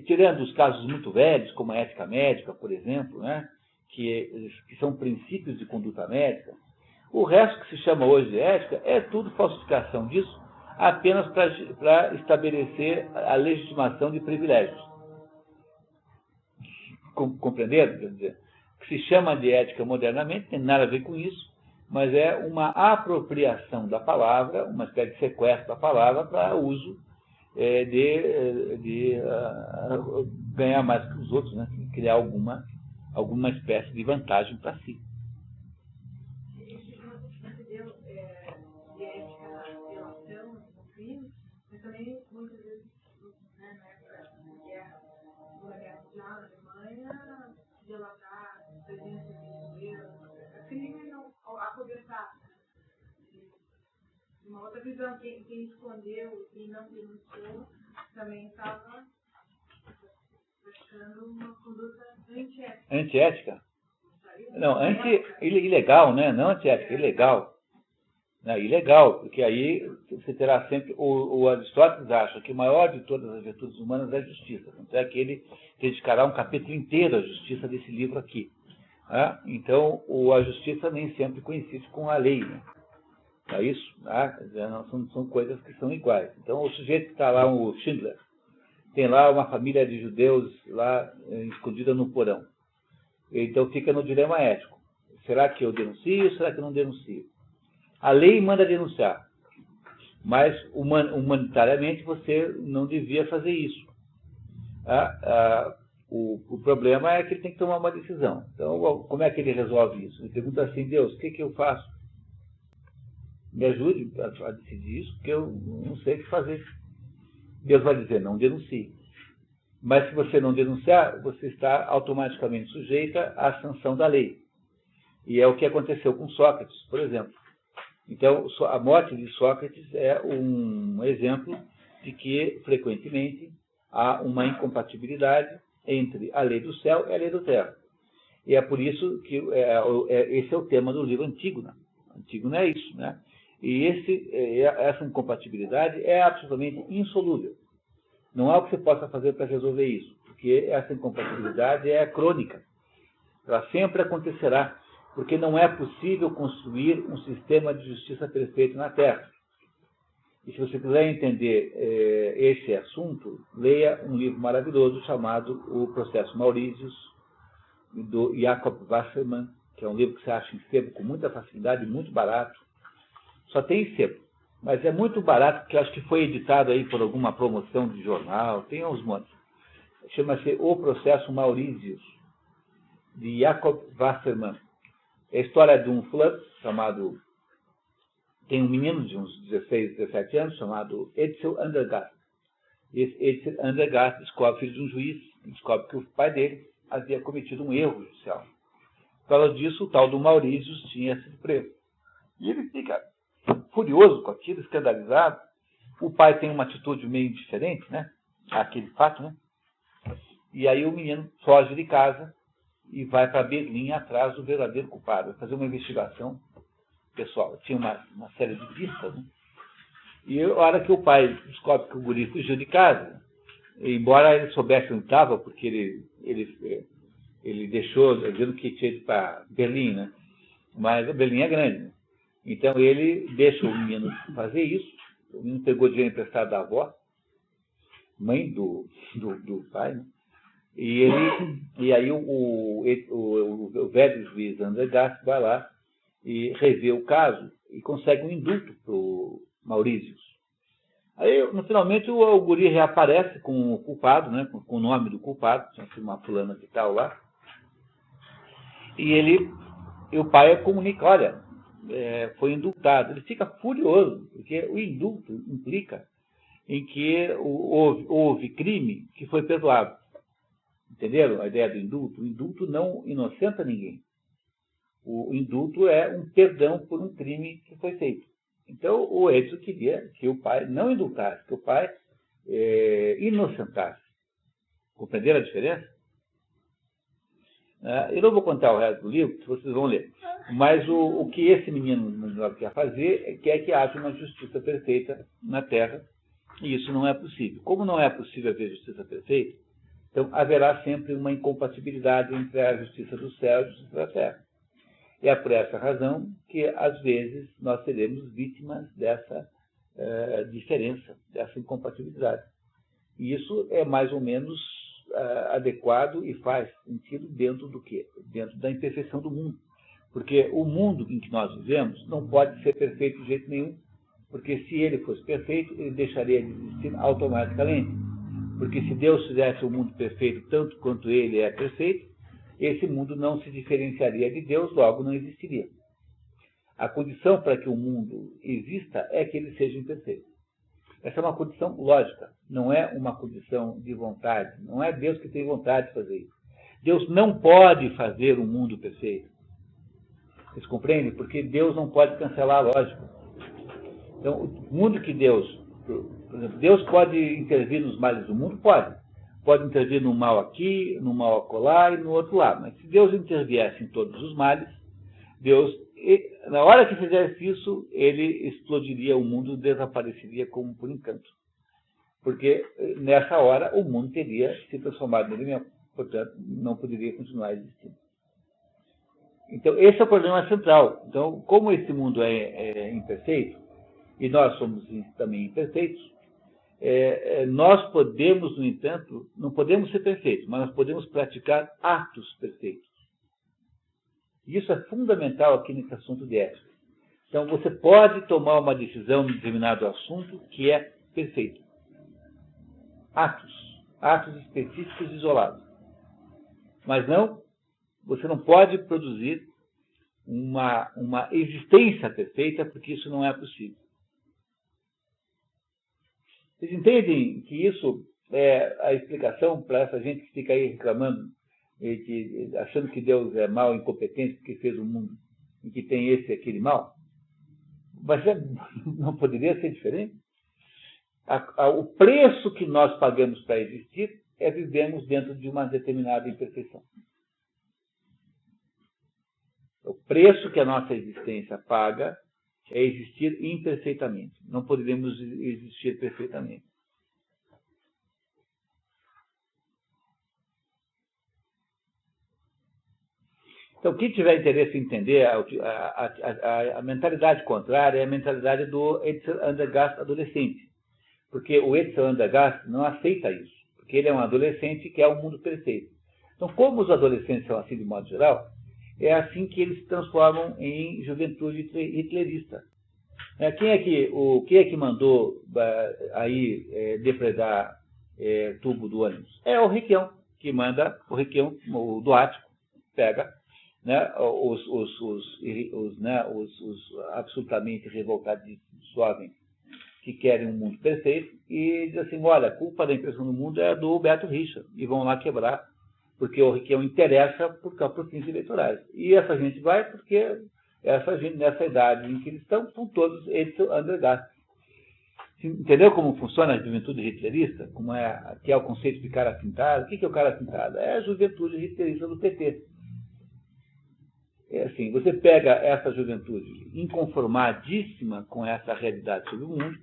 tirando os casos muito velhos, como a ética médica, por exemplo, né, que são princípios de conduta médica, o resto que se chama hoje de ética é tudo falsificação disso, apenas para estabelecer a legitimação de privilégios. Compreenderam? Quer dizer, o que se chama de ética modernamente tem nada a ver com isso, mas é uma apropriação da palavra, uma espécie de sequestro da palavra para uso de ganhar mais que os outros, né? Criar alguma espécie de vantagem para si. Mas também, muitas vezes, né, na época da guerra, na guerra mundial, na Alemanha, delatar a presença de judeus, crime não, acobertar. Uma outra visão, quem escondeu e não denunciou, também estava praticando uma conduta antiética. Antiética? Não, ilegal, né? Não antiética, ilegal. Não, ilegal, porque aí você terá sempre... O Aristóteles acha que o maior de todas as virtudes humanas é a justiça. Então é que ele dedicará um capítulo inteiro à justiça desse livro aqui. Né? Então, a justiça nem sempre coincide com a lei. Né? É isso? São coisas que são iguais. Então, o sujeito que está lá, o Schindler, tem lá uma família de judeus lá escondida no porão. Então, fica no dilema ético. Será que eu denuncio ou será que eu não denuncio? A lei manda denunciar, mas humanitariamente você não devia fazer isso. O problema é que ele tem que tomar uma decisão. Então, como é que ele resolve isso? Ele pergunta assim: Deus, o que eu faço? Me ajude a decidir isso, porque eu não sei o que fazer. Deus vai dizer: não denuncie. Mas se você não denunciar, você está automaticamente sujeita à sanção da lei. E é o que aconteceu com Sócrates, por exemplo. Então, a morte de Sócrates é um exemplo de que, frequentemente, há uma incompatibilidade entre a lei do céu e a lei da terra. E é por isso que esse é o tema do livro Antígona. Antígona é isso, né? E essa incompatibilidade é absolutamente insolúvel. Não há o que você possa fazer para resolver isso, porque essa incompatibilidade é crônica. Ela sempre acontecerá, porque não é possível construir um sistema de justiça perfeito na Terra. E se você quiser entender esse assunto, leia um livro maravilhoso chamado O Processo Maurícios, do Jacob Wasserman, que é um livro que você acha em sebo com muita facilidade, muito barato. Só tem em sebo, mas é muito barato, porque acho que foi editado aí por alguma promoção de jornal, tem uns montes. Chama-se O Processo Maurícios, de Jacob Wasserman. É a história de um fulano chamado... Tem um menino de uns 16, 17 anos, chamado Edsel Andergast. Esse Edsel Andergast descobre, filho de um juiz, descobre que o pai dele havia cometido um erro judicial. Por causa disso, o tal do Maurícios tinha sido preso. E ele fica furioso com aquilo, escandalizado. O pai tem uma atitude meio indiferente, né? Aquele fato, né? E aí o menino foge de casa e vai para Berlim atrás do verdadeiro culpado. Vai fazer uma investigação pessoal. Tinha uma série de pistas, né? E a hora que o pai descobre que o guri fugiu de casa, embora ele soubesse onde estava, porque ele deixou, dizendo que tinha ido para Berlim, né? Mas a Berlim é grande, né? Então ele deixa o menino fazer isso. O menino pegou dinheiro emprestado da avó, mãe do pai, né? E aí o velho juiz Andergast vai lá e revê o caso e consegue um indulto para o Maurícios. Aí, finalmente, o guri reaparece com o culpado, né, com o nome do culpado, tinha uma fulana de tal lá, e o pai comunica: olha, foi indultado. Ele fica furioso, porque o indulto implica em que houve crime que foi perdoado. Entenderam a ideia do indulto? O indulto não inocenta ninguém. O indulto é um perdão por um crime que foi feito. Então, o Edson queria que o pai não indultasse, que o pai inocentasse. Compreenderam a diferença? Eu não vou contar o resto do livro, que vocês vão ler. Mas o que esse menino quer fazer é que haja uma justiça perfeita na Terra, e isso não é possível. Como não é possível haver justiça perfeita, então haverá sempre uma incompatibilidade entre a justiça do céu e a justiça da Terra. E é por essa razão que, às vezes, nós seremos vítimas dessa diferença, dessa incompatibilidade. E isso é mais ou menos adequado e faz sentido dentro do quê? Dentro da imperfeição do mundo. Porque o mundo em que nós vivemos não pode ser perfeito de jeito nenhum, porque se ele fosse perfeito, ele deixaria de existir automaticamente. Porque se Deus fizesse o mundo perfeito tanto quanto ele é perfeito, esse mundo não se diferenciaria de Deus, logo não existiria. A condição para que o mundo exista é que ele seja imperfeito. Essa é uma condição lógica, não é uma condição de vontade. Não é Deus que tem vontade de fazer isso. Deus não pode fazer um mundo perfeito. Vocês compreendem? Porque Deus não pode cancelar a lógica. Então, o mundo que Deus... Por exemplo, Deus pode intervir nos males do mundo? Pode. Pode intervir no mal aqui, no mal acolá e no outro lá. Mas se Deus interviesse em todos os males, Deus, na hora que fizesse isso, ele explodiria, o mundo desapareceria como por encanto. Porque nessa hora o mundo teria se transformado nele mesmo. Portanto, não poderia continuar existindo. Então, esse é o problema central. Então, como esse mundo é imperfeito, e nós somos também imperfeitos, nós podemos, no entanto, não podemos ser perfeitos, mas nós podemos praticar atos perfeitos. E isso é fundamental aqui nesse assunto de ética. Então, você pode tomar uma decisão em determinado assunto que é perfeito. Atos específicos isolados. Mas você não pode produzir uma existência perfeita, porque isso não é possível. Vocês entendem que isso é a explicação para essa gente que fica aí reclamando, achando que Deus é mau, incompetente, porque fez o mundo e que tem esse e aquele mal? Mas não poderia ser diferente? O preço que nós pagamos para existir é vivermos dentro de uma determinada imperfeição. O preço que a nossa existência paga é existir imperfeitamente. Não poderemos existir perfeitamente. Então, quem tiver interesse em entender a mentalidade contrária é a mentalidade do Edsel Andergast adolescente. Porque o Edsel Andergast não aceita isso. Porque ele é um adolescente que quer um mundo perfeito. Então, como os adolescentes são assim de modo geral, é assim que eles se transformam em juventude hitlerista. Quem é que mandou aí depredar tubo do ônibus? É o Requião, que manda o Requião, o do Ático, pega, né, os absolutamente revoltados jovens que querem um mundo perfeito e diz assim, olha, a culpa da impressão do mundo é do Beto Richa, e vão lá quebrar, porque o Requião interessa por fins eleitorais. E essa gente vai porque essa gente, nessa idade em que eles estão, são todos eles undergados. Entendeu como funciona a juventude hitlerista? Que é o conceito de cara pintado? O que é o cara pintado? É a juventude hitlerista do PT. É assim, você pega essa juventude inconformadíssima com essa realidade sobre o mundo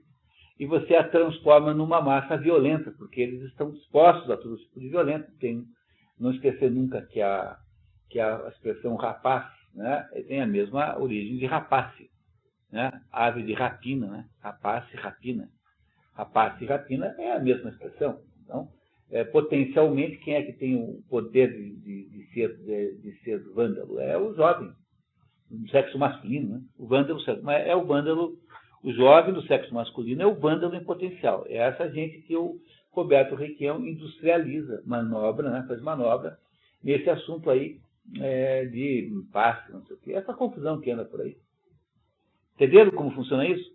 e você a transforma numa massa violenta, porque eles estão dispostos a todo tipo de violência. Não esquecer nunca que a expressão rapaz, né, tem a mesma origem de rapace, né, ave de rapina, né, rapace, rapina. Rapace e rapina é a mesma expressão. Então, potencialmente, quem é que tem o poder de ser vândalo? É o jovem, do sexo masculino. Né? O vândalo é o vândalo, o jovem do sexo masculino é o vândalo em potencial. É essa gente que o Roberto Requião industrializa, faz manobra nesse assunto aí de passe, não sei o quê. Essa confusão que anda por aí. Entenderam como funciona isso?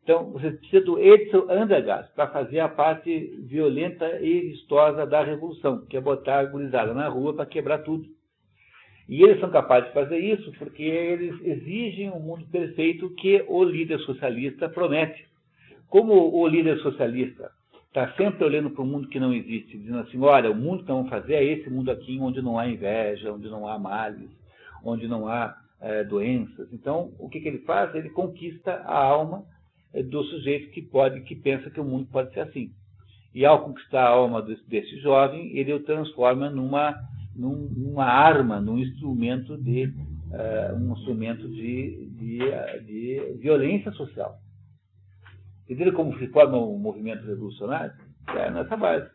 Então, você precisa do Edsel Andergast para fazer a parte violenta e vistosa da revolução, que é botar a gurizada na rua para quebrar tudo. E eles são capazes de fazer isso porque eles exigem um mundo perfeito que o líder socialista promete. Como o líder socialista está sempre olhando para um mundo que não existe, dizendo assim, olha, o mundo que vamos fazer é esse mundo aqui onde não há inveja, onde não há males, onde não há doenças. Então, o que ele faz? Ele conquista a alma do sujeito que pensa que o mundo pode ser assim. E ao conquistar a alma desse jovem, ele o transforma numa arma, num instrumento de violência social. Entenderam como se forma um movimento revolucionário? É nessa base.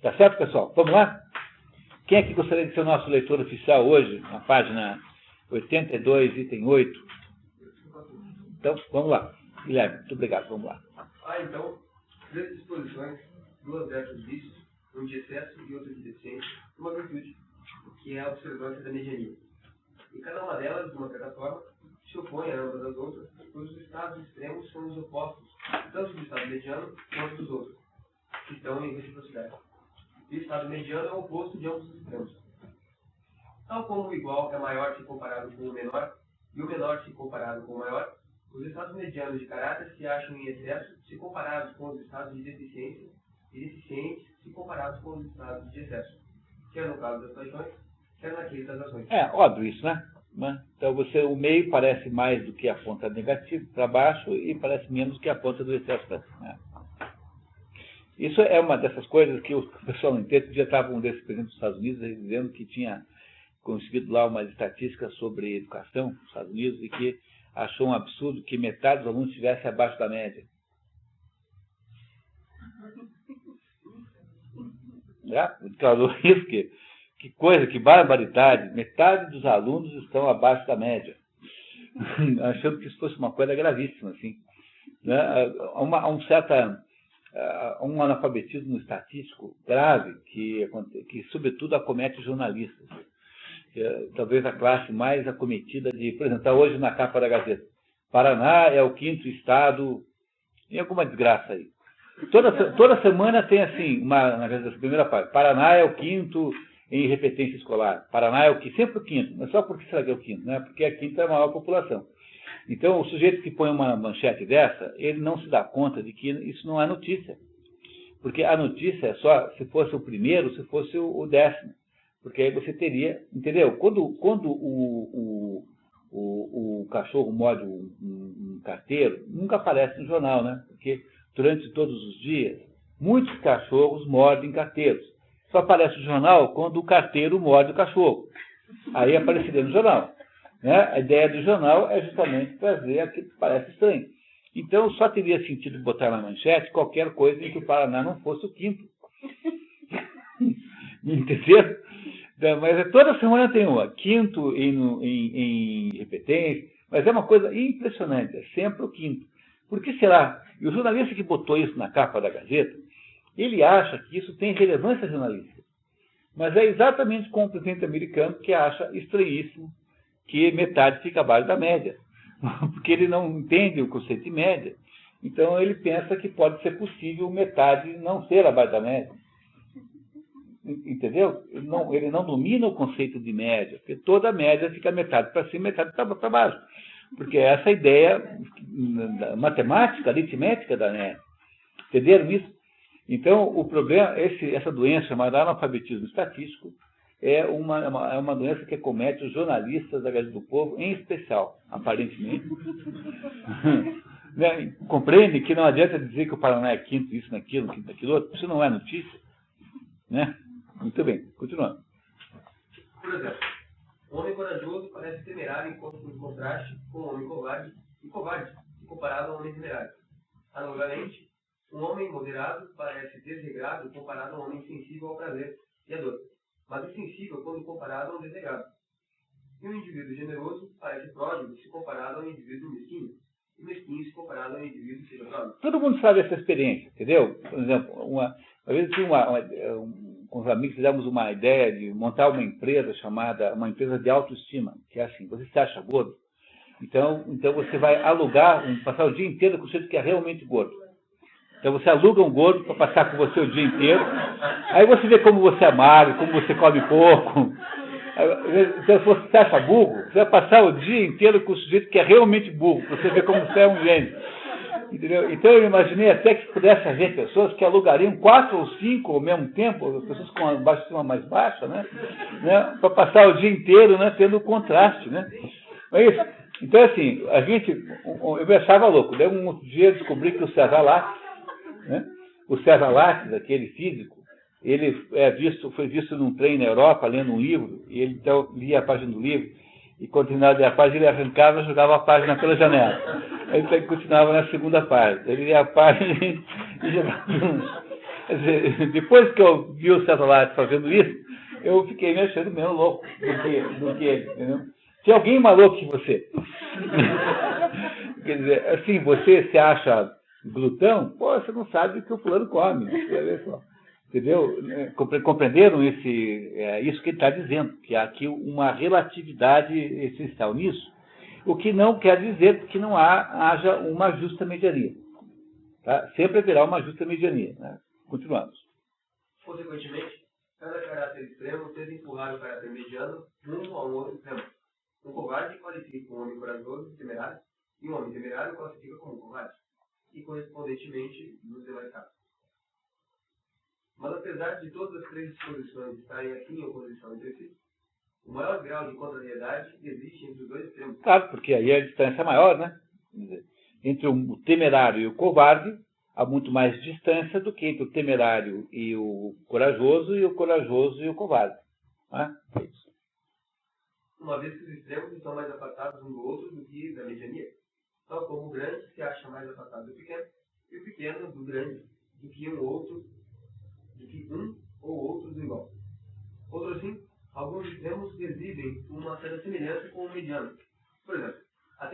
Tá certo, pessoal? Vamos lá? Quem é que gostaria de ser o nosso leitor oficial hoje, na página 82, item 8? Então, vamos lá. Guilherme, muito obrigado. Vamos lá. Então, três disposições, duas dessas vícios, um de excesso e outro de deficiência, uma virtude, que é a observância da mediania. E cada uma delas, de uma certa forma, se opõe a ambas as outras, pois os estados extremos são os opostos, tanto do estado mediano quanto dos outros, que estão em reciprocidade. E o estado mediano é o oposto de ambos os extremos. Tal como o igual é maior se comparado com o menor, e o menor se comparado com o maior, os estados medianos de caráter se acham em excesso se comparados com os estados de deficiência, e deficientes se comparados com os estados de excesso, quer no caso das paixões, quer naquele das ações. É óbvio isso, né? Então o meio parece mais do que a ponta negativa para baixo e parece menos do que a ponta do excesso para cima. Isso é uma dessas coisas que o pessoal não entende. Já estava um desses presidentes dos Estados Unidos dizendo que tinha conseguido lá uma estatística sobre educação nos Estados Unidos e que achou um absurdo que metade dos alunos estivesse abaixo da média. Declarou isso, que coisa, que barbaridade. Metade dos alunos estão abaixo da média. Achando que isso fosse uma coisa gravíssima, assim. Né? Um analfabetismo estatístico grave que sobretudo, acomete jornalistas. Talvez a classe mais acometida de, por exemplo, está hoje na capa da Gazeta. Paraná é o 5º estado, em alguma desgraça aí. Toda semana tem assim, na primeira parte, Paraná é o 5º em repetência escolar. Paraná é o 5º, sempre o 5º, mas só porque será que é o 5º? Né? Porque a 5ª é a maior população. Então, o sujeito que põe uma manchete dessa, ele não se dá conta de que isso não é notícia. Porque a notícia é só se fosse o primeiro, se fosse o 10º. Porque aí você teria, entendeu? Quando o cachorro morde um carteiro, nunca aparece no jornal, né? Porque durante todos os dias, muitos cachorros mordem carteiros. Só aparece no jornal quando o carteiro morde o cachorro. Aí apareceria no jornal. Né? A ideia do jornal é justamente trazer aquilo que parece estranho. Então, só teria sentido botar na manchete qualquer coisa em que o Paraná não fosse o 5º. Entendeu? Mas toda semana tem uma. 5º em repetência, mas é uma coisa impressionante, é sempre o 5º. Por que será? E o jornalista que botou isso na capa da Gazeta, ele acha que isso tem relevância jornalística. Mas é exatamente como o presidente americano que acha estranhíssimo que metade fica abaixo da média. Porque ele não entende o conceito de média. Então ele pensa que pode ser possível metade não ser abaixo da média. Entendeu? Ele não domina o conceito de média, porque toda média fica metade para cima e metade para baixo. Porque é essa ideia matemática, aritmética da média. Entenderam isso? Então, o problema, essa doença chamada analfabetismo estatístico, é uma doença que acomete os jornalistas da Gazeta do Povo, em especial, aparentemente. Né? Compreende que não adianta dizer que o Paraná é 5º, isso, naquilo, 5º, naquilo outro. Isso não é notícia. Né? Muito bem, continuando. Por exemplo, o homem corajoso parece temerário em contraste com o homem covarde, se comparado ao homem temerário. Analogamente, um homem moderado parece desregrado comparado a um homem sensível ao prazer e à dor, mas insensível quando comparado a um desregrado. E um indivíduo generoso parece pródigo se comparado a um indivíduo mesquinho, e mesquinho se comparado a um indivíduo que seja pródigo. Todo mundo sabe essa experiência, entendeu? Por exemplo, uma vez com os amigos fizemos uma ideia de montar uma empresa chamada, uma empresa de autoestima, que é assim, você se acha gordo, então você vai alugar, passar o dia inteiro com o sujeito que é realmente gordo. Então você aluga um gordo para passar com você o dia inteiro, aí você vê como você é magro, como você come pouco. Então, se você se acha burro, você vai passar o dia inteiro com o sujeito que é realmente burro, para você ver como você é um gênio. Entendeu? Então eu imaginei até que pudesse haver pessoas que alugariam 4 ou 5 ao mesmo tempo, as pessoas com a autoestima mais baixa, né? Para passar o dia inteiro, né, tendo contraste. Né? É isso. Então, assim, eu me achava louco. Daí um dia eu descobri que o César Lattes, né? O César Lattes, aquele físico, ele foi visto num trem na Europa, lendo um livro, e ele então lia a página do livro, E quando terminava de ler a página, ele arrancava e jogava a página pela janela. Aí ele continuava na segunda página. Ele lia a página e jogava. Quer dizer, depois que eu vi o César Lattes fazendo isso, eu fiquei me achando menos louco do que ele, entendeu? Se alguém mais louco que você. Quer dizer, assim, você se acha glutão, pô, você não sabe o que o fulano come. Olha só. Entendeu? Compreenderam isso que ele está dizendo, que há aqui uma relatividade essencial nisso, o que não quer dizer que não haja uma justa mediania. Tá? Sempre haverá uma justa mediania. Né? Continuamos. Consequentemente, cada caráter extremo tenta empurrar o caráter mediano rumo a um outro extremo. Um covarde qualifica um homem corajoso e temerário, e um homem temerário classifica como um covarde, e correspondentemente nos demais casos. Mas apesar de todas as três disposições estarem assim em oposição entre si, o maior grau de contrariedade existe entre os dois extremos. Claro, porque aí a distância é maior, né? Entre o temerário e o covarde, há muito mais distância do que entre o temerário e o corajoso e o covarde. Né? É isso. Uma vez que os extremos estão mais afastados um do outro do que da mediania, tal como o grande se acha mais afastado do pequeno, e o pequeno do grande do que um ou outro do igual. Outro assim, alguns extremos exibem uma certa semelhança com o mediano. Por exemplo, a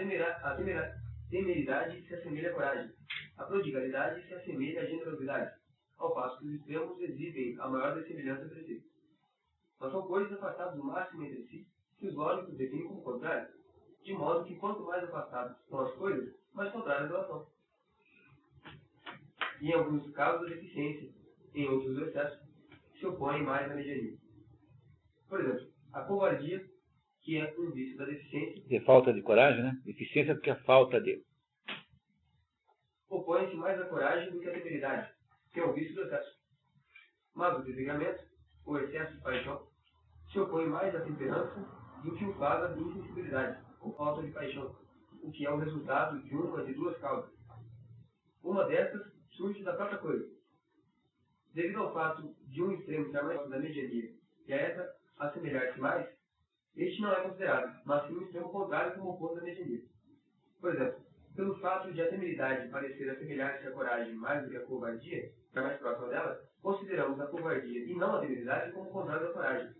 temeridade se assemelha à coragem, a prodigalidade se assemelha à generosidade, ao passo que os extremos exibem a maior das semelhanças entre si. Mas são coisas afastadas do máximo entre si, que os lógicos definem como contrários, de modo que quanto mais afastadas são as coisas, mais contrárias elas são. E em alguns casos a deficiência, em outros o excesso, se opõem mais à mediania. Por exemplo, a covardia, que é um vício da deficiência... É falta de coragem, né? Deficiência porque é falta de... opõe-se mais à coragem do que à temeridade, que é um vício do excesso. Mas o desligamento, o excesso de paixão, se opõe mais à temperança do que o faz à insensibilidade, ou falta de paixão, o que é o resultado de uma de duas causas. Uma dessas surge da própria coisa. Devido ao fato de um extremo estar mais próximo da mediania e a essa assemelhar-se mais, este não é considerado, mas sim um extremo contrário como oposto da mediania. Por exemplo, pelo fato de a temeridade parecer assemelhar-se à coragem mais do que a covardia, estar mais próxima dela, consideramos a covardia e não a temeridade como o contrário da coragem,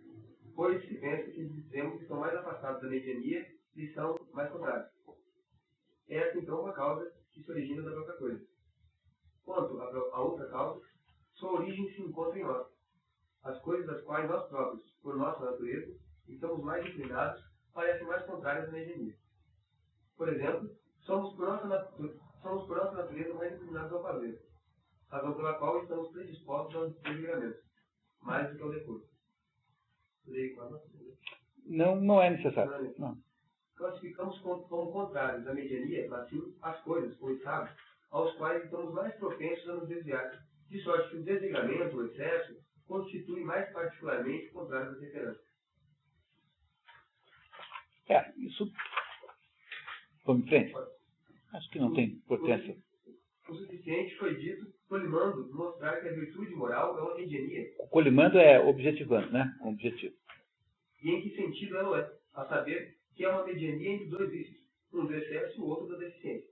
pois se pensa que os extremos estão mais afastados da mediania e são mais contrários. Essa então é uma causa que se origina da própria coisa. Quanto à outra causa, sua origem se encontra em nós. As coisas das quais nós próprios, por nossa natureza, estamos mais inclinados, parecem mais contrárias à mediania. Por exemplo, somos por nossa natureza mais inclinados ao prazer, razão pela qual estamos predispostos ao desligramento, mais do que ao decoro. Não é necessário. Não. Classificamos como contrários à mediania, mas sim as coisas, ou estados, aos quais estamos mais propensos a nos desviar, de sorte que o desligamento, o excesso, constitui mais particularmente o contrário da temperança. Isso... Vamos em frente? Acho que não tem importância. O suficiente foi dito, colimando, mostrar que a virtude moral é uma mediania. Colimando é objetivando, né? Objetivo. E em que sentido ela é? A saber que é uma mediania entre dois vícios, um do excesso e o outro da deficiência.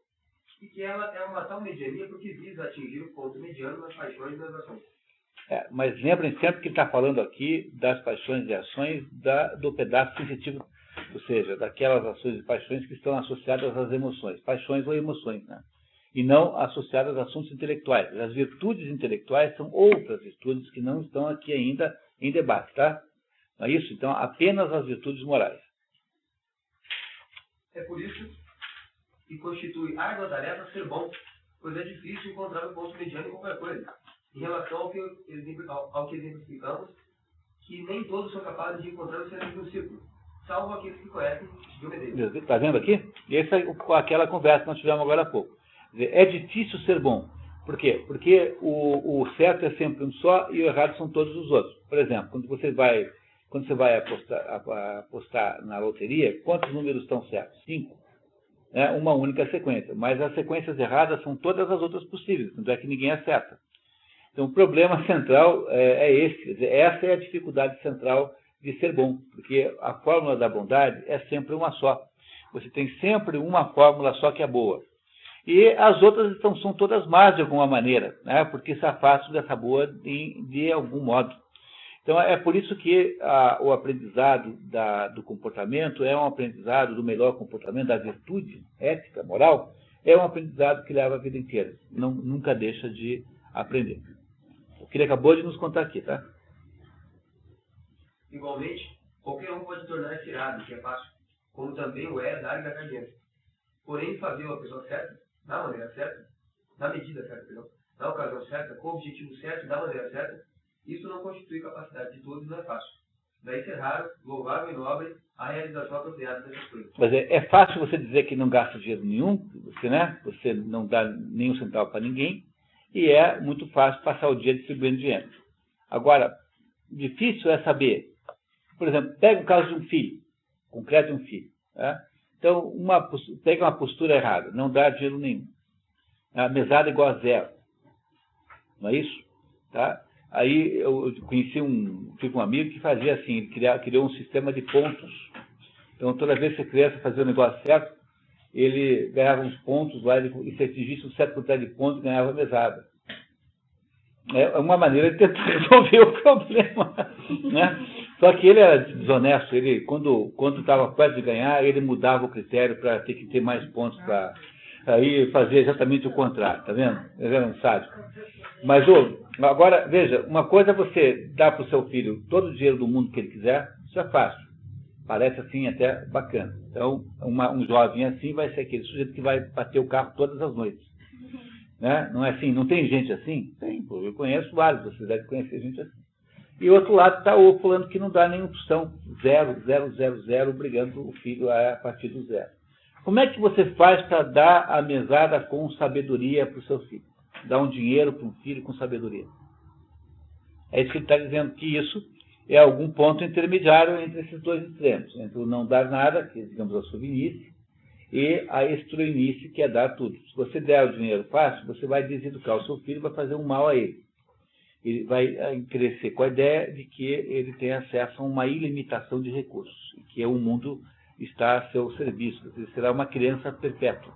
E que ela é uma tal mediania porque visa atingir o ponto mediano nas paixões e nas ações. Mas lembrem sempre que ele está falando aqui das paixões e ações do pedaço sensitivo, ou seja, daquelas ações e paixões que estão associadas às emoções, paixões ou emoções, né? E não associadas a assuntos intelectuais. As virtudes intelectuais são outras virtudes que não estão aqui ainda em debate, tá? Não é isso? Então, apenas as virtudes morais. É por isso que constitui árdua tarefa ser bom, pois é difícil encontrar o ponto mediano em qualquer coisa. Em relação ao que exemplificamos, que nem todos são capazes de encontrar o centro de um círculo, salvo aqueles que conhecem Diomedes. Está vendo aqui? E essa é aquela conversa que nós tivemos agora há pouco. É difícil ser bom. Por quê? Porque o certo é sempre um só e o errado são todos os outros. Por exemplo, quando você vai apostar na loteria, quantos números estão certos? 5. Uma única sequência. Mas as sequências erradas são todas as outras possíveis, tanto é que ninguém acerta. Então, o problema central é esse. Quer dizer, essa é a dificuldade central de ser bom, porque a fórmula da bondade é sempre uma só. Você tem sempre uma fórmula só que é boa. E as outras são todas más de alguma maneira, né? Porque se afastam dessa boa de algum modo. Então, é por isso que o aprendizado do comportamento é um aprendizado do melhor comportamento, da virtude ética, moral, é um aprendizado que leva a vida inteira. Nunca deixa de aprender. O que ele acabou de nos contar aqui, tá? Igualmente, qualquer um pode tornar-se irado, que é fácil, como também o é dar e dar dinheiro. Porém, fazer a pessoa certa, da maneira certa, na medida certa, perdão, na ocasião certa, com o objetivo certo e da maneira certa, isso não constitui capacidade de todos e não é fácil. Daí ser raro, louvável e nobre a realização apropriada dessas coisas. Mas é fácil você dizer que não gasta dinheiro nenhum, você não dá nenhum centavo para ninguém, e é muito fácil passar o dia distribuindo dinheiro. Agora, difícil é saber, por exemplo, pega o caso de um filho, concreto de um filho. Tá? Então, pega uma postura errada, não dá dinheiro nenhum. A mesada é igual a zero. Não é isso? Tá? Aí eu tive um amigo que fazia assim, ele criou um sistema de pontos. Então, toda vez que a criança fazia o negócio certo, ele ganhava uns pontos lá, e se atingisse um certo quantidade de pontos, ganhava a mesada. É uma maneira de tentar resolver o problema. Né? Só que ele era desonesto, ele, quando estava quase de ganhar, ele mudava o critério para ter que ter mais pontos para aí fazer exatamente o contrário, tá vendo? Ele era um sádico. Mas, agora, veja, uma coisa é você dar para o seu filho todo o dinheiro do mundo que ele quiser, isso é fácil. Parece assim até bacana. Então, um jovem assim vai ser aquele sujeito que vai bater o carro todas as noites. Né? Não é assim? Não tem gente assim? Tem, pô, eu conheço vários, você deve conhecer gente assim. E outro lado está o fulano que não dá nenhuma opção, 0, 0, 0, 0, obrigando o filho a partir do zero. Como é que você faz para dar a mesada com sabedoria para o seu filho? Dar um dinheiro para um filho com sabedoria. É isso que ele está dizendo, que isso é algum ponto intermediário entre esses dois extremos, entre o não dar nada, que é, digamos, a sovinice, e a extroinice, que é dar tudo. Se você der o dinheiro fácil, você vai deseducar o seu filho, vai fazer um mal a ele. Ele vai crescer com a ideia de que ele tem acesso a uma ilimitação de recursos, que o mundo está a seu serviço, ele será uma criança perpétua.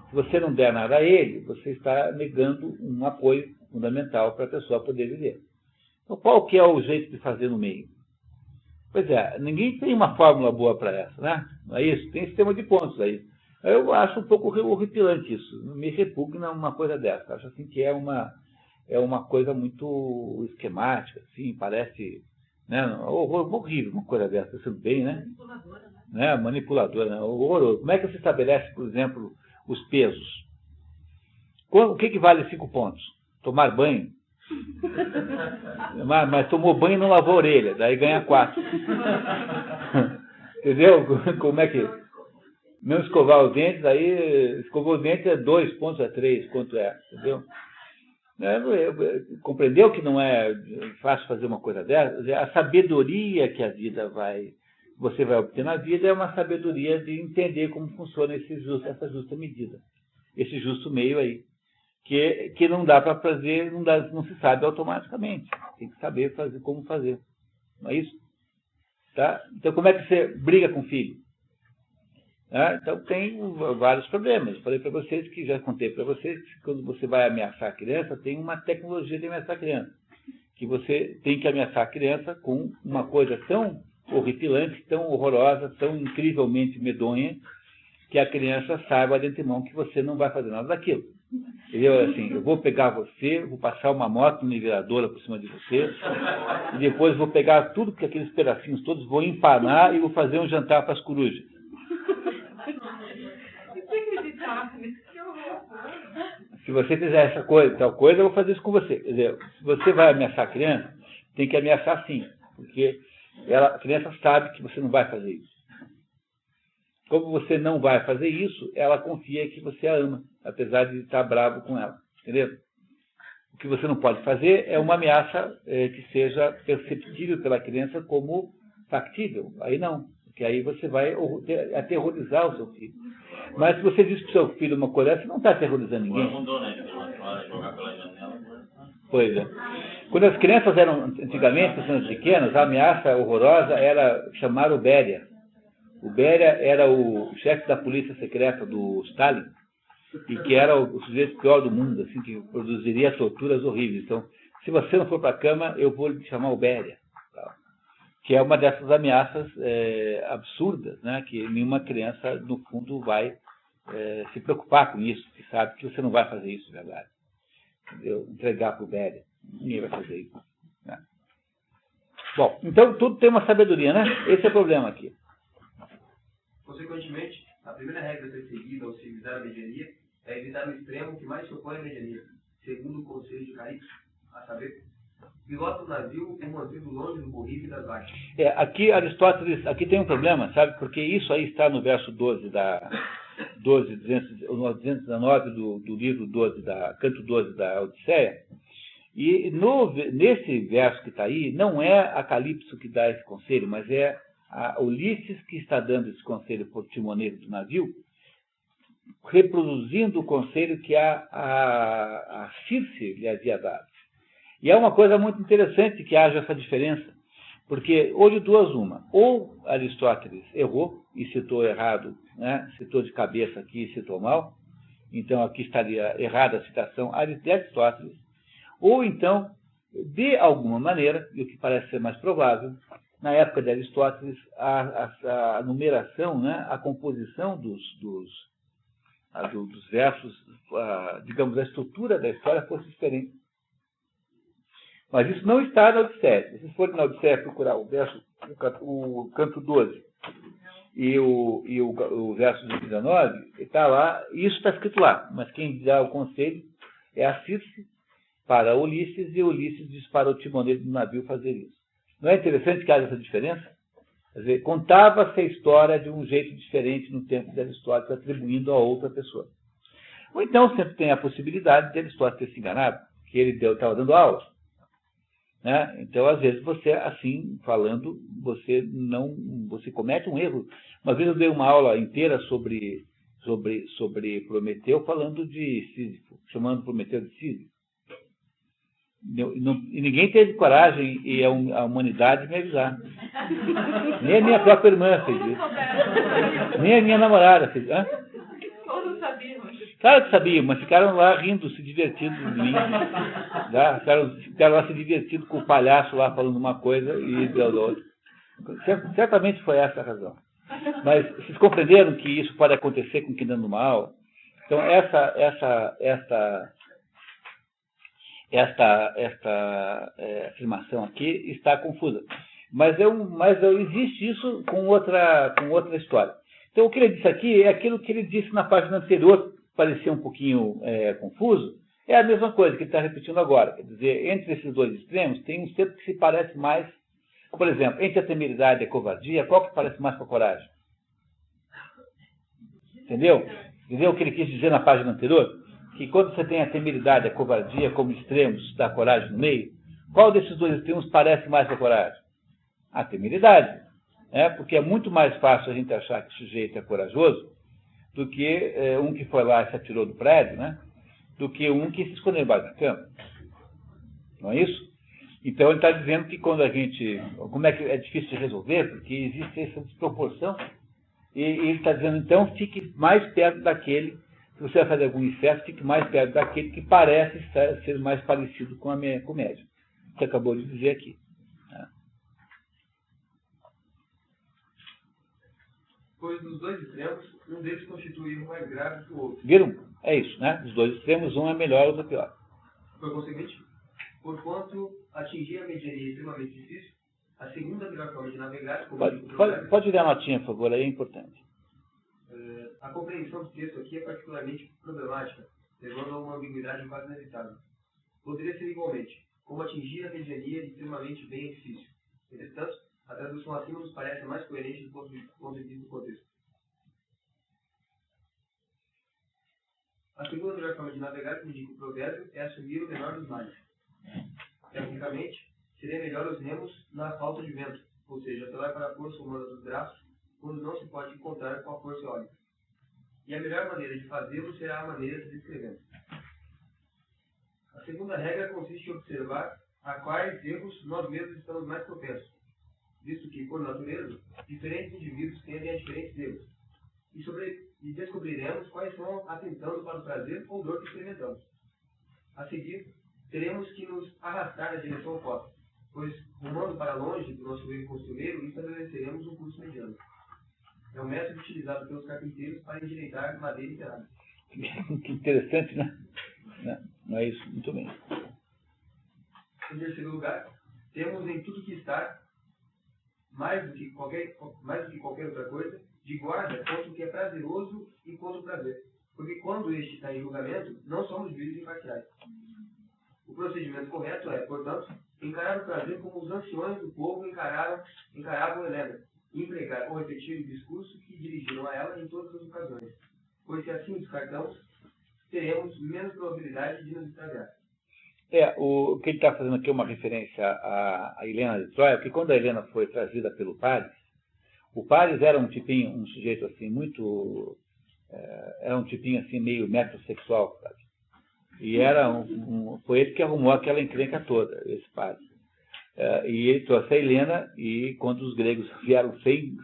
Se você não der nada a ele, você está negando um apoio fundamental para a pessoa poder viver. Então, qual que é o jeito de fazer no meio? Pois é, ninguém tem uma fórmula boa para essa, né? Não é isso? Tem sistema de pontos aí. Eu acho um pouco horripilante isso. Me repugna uma coisa dessa. Acho assim que é uma coisa muito esquemática, assim, parece, né, horrível uma coisa dessa, sendo bem, né? Manipuladora, né? Horroroso. Como é que você estabelece, por exemplo, os pesos? O que vale 5 pontos? Tomar banho. Mas tomou banho e não lavou a orelha, daí ganha 4. Entendeu? Como é que... Não escovar os dentes, aí escovou os dentes é 2 pontos a 3, quanto é, entendeu? Compreendeu que não é fácil fazer uma coisa dessa? A sabedoria que você vai obter na vida é uma sabedoria de entender como funciona essa justa medida, esse justo meio aí, que não dá para fazer, não se sabe automaticamente. Tem que saber como fazer. Não é isso? Tá? Então, como é que você briga com o filho? Então, tem vários problemas. Falei para vocês que já contei para vocês que quando você vai ameaçar a criança, tem uma tecnologia de ameaçar a criança. Que você tem que ameaçar a criança com uma coisa tão horripilante, tão horrorosa, tão incrivelmente medonha, que a criança saiba de antemão que você não vai fazer nada daquilo. Entendeu? Assim, eu vou pegar você, vou passar uma moto niveladora por cima de você, e depois vou pegar tudo, que aqueles pedacinhos todos, vou empanar e vou fazer um jantar para as corujas. Se você fizer essa coisa, tal coisa, eu vou fazer isso com você. Quer dizer, se você vai ameaçar a criança, tem que ameaçar sim, porque a criança sabe que você não vai fazer isso. Como você não vai fazer isso, ela confia que você a ama, apesar de estar bravo com ela. Entendeu? O que você não pode fazer é uma ameaça que seja perceptível pela criança como factível. Aí não, porque aí você vai aterrorizar o seu filho. Mas se você diz para o seu filho uma coisa, você não está aterrorizando ninguém. Pois é. Quando as crianças eram, antigamente, quando eram pequenas, a ameaça horrorosa era chamar o Beria. O Beria era o chefe da polícia secreta do Stalin, e que era o sujeito pior do mundo, assim, que produziria torturas horríveis. Então, se você não for para a cama, eu vou lhe chamar o Beria. Tá? Que é uma dessas ameaças absurdas, né? Que nenhuma criança, no fundo, vai se preocupar com isso, que sabe que você não vai fazer isso, verdade. Entendeu? Entregar para o Beria. Ninguém vai fazer isso. Né? Bom, então tudo tem uma sabedoria, né? Esse é o problema aqui. Consequentemente, a primeira regra a ser seguida ao se evitar a mediania é evitar o extremo que mais se opõe à mediania, segundo o conselho de Calypso, a saber, pilota o navio é mantido longe do borrife e das vacas. Aqui Aristóteles, aqui tem um problema, sabe? Porque isso aí está no verso 219 do livro 12, canto 12 da Odisseia. E nesse verso que está aí, não é a Calypso que dá esse conselho, mas é a Ulisses que está dando esse conselho por timoneiro do navio, reproduzindo o conselho que a Circe lhe havia dado. E é uma coisa muito interessante que haja essa diferença, porque ou de duas uma, ou Aristóteles errou e citou errado, né? Citou de cabeça aqui e citou mal, então aqui estaria errada a citação de Aristóteles, ou então, de alguma maneira, e o que parece ser mais provável, na época de Aristóteles, a numeração, né? A composição dos versos, digamos, a estrutura da história fosse diferente. Mas isso não está na Odisseia. Se vocês forem na Odisseia procurar o canto 12 e o verso 19, está lá, isso está escrito lá. Mas quem dá o conselho é a Circe para Ulisses, e Ulisses diz para o timoneiro do navio fazer isso. Não é interessante que haja essa diferença? Quer dizer, contava-se a história de um jeito diferente no tempo de Aristóteles, atribuindo a outra pessoa. Ou então sempre tem a possibilidade de Aristóteles ter se enganado, que ele estava dando aula. Né? Então, às vezes, você, assim, falando, você comete um erro. Uma vez eu dei uma aula inteira sobre Prometeu, falando de Sísifo, chamando Prometeu de Sísifo. E ninguém teve coragem, e a humanidade, me avisar. Nem a minha própria irmã fez isso. Nem a minha namorada fez isso. Todos sabiam. Claro que sabiam, mas ficaram lá rindo, se divertindo de mim. Tá? Ficaram lá se divertindo com o palhaço lá falando uma coisa e deu outra. Certamente foi essa a razão. Mas vocês compreenderam que isso pode acontecer com quem dando uma aula? Então, essa afirmação aqui está confusa. Mas existe isso com outra história. Então, o que ele disse aqui é aquilo que ele disse na página anterior, parecia um pouquinho confuso, é a mesma coisa que ele está repetindo agora. Quer dizer, entre esses dois extremos, tem um sempre que se parece mais, por exemplo, entre a temeridade e a covardia, qual que parece mais com a coragem? Entendeu? Entendeu o que ele quis dizer na página anterior? Que quando você tem a temeridade e a covardia como extremos da coragem no meio, qual desses dois extremos parece mais com a coragem? A temeridade. Porque é muito mais fácil a gente achar que o sujeito é corajoso do que um que foi lá e se atirou do prédio, né? Do que um que se escondeu embaixo da cama. Não é isso? Então ele está dizendo que quando a gente... Como é que é difícil de resolver? Porque existe essa desproporção. E ele está dizendo, então, fique mais perto daquele, se você vai fazer algum excesso, fique mais perto daquele que parece ser mais parecido com a minha comédia. Você acabou de dizer aqui. Pois dos dois extremos, um deles constitui um mais grave que o outro. Viram? É isso, né? Dos dois extremos, um é melhor, outro é pior. Por conseguinte, porquanto atingir a mediania é extremamente difícil, a segunda melhor forma de navegar... Pode dar a notinha, por favor, aí é importante. A compreensão do texto aqui é particularmente problemática, levando a uma ambiguidade quase inevitável. Poderia ser igualmente, como atingir a mediania extremamente bem é difícil. Entretanto, a tradução acima nos parece mais coerente do ponto de vista do contexto. A segunda melhor forma de navegar, que indica o provérbio, é assumir o menor dos males. Tecnicamente, seria melhor os remos na falta de vento, ou seja, apelar para a força humana dos braços, quando não se pode encontrar com a força eólica. E a melhor maneira de fazê-lo será a maneira que descrevemos. A segunda regra consiste em observar a quais erros nós mesmos estamos mais propensos, visto que, por natureza, diferentes indivíduos tendem a diferentes erros, e descobriremos quais são atentando para o prazer ou dor que experimentamos. A seguir, teremos que nos arrastar na direção oposta, pois, rumando para longe do nosso erro costumeiro, estabeleceremos um curso mediano. É o método utilizado pelos carpinteiros para endireitar madeira e cerâmica. Que interessante, né? Não é isso? Muito bem. Em terceiro lugar, temos em tudo que estar, mais do que qualquer outra coisa, de guarda contra o que é prazeroso e contra o prazer. Porque quando este está em julgamento, não somos juízes imparciais. O procedimento correto é, portanto, encarar o prazer como os anciões do povo encaravam Helena, e empregar ou repetir o discurso que dirigiram a ela em todas as ocasiões. Pois se assim o descartamos, teremos menos probabilidade de nos extraviar. O que ele está fazendo aqui é uma referência a Helena de Troia, porque quando a Helena foi trazida pelo Paris, o Paris era um sujeito assim muito, era um tipinho assim meio metrosexual, sabe? E foi ele que arrumou aquela encrenca toda, esse Paris. E ele trouxe a Helena, e quando os gregos vieram sem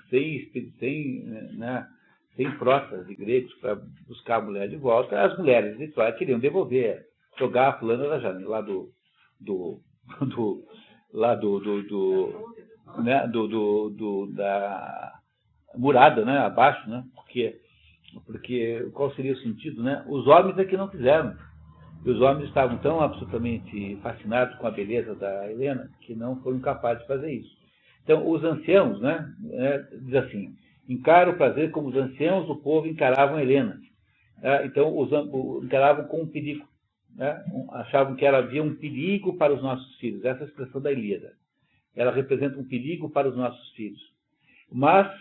frotas de gregos para buscar a mulher de volta, as mulheres de Troia queriam devolver, jogar a fulana da janela da murada, né, abaixo, né? Porque qual seria o sentido, né? Os homens é que não quiseram. E os homens estavam tão absolutamente fascinados com a beleza da Helena que não foram capazes de fazer isso. Então, os anciãos, né, diz assim, encara o prazer como os anciãos do povo encaravam Helena. Então, encaravam com um perigo. Né? Achavam que ela havia um perigo para os nossos filhos. Essa é a expressão da Ilíada. Ela representa um perigo para os nossos filhos. Mas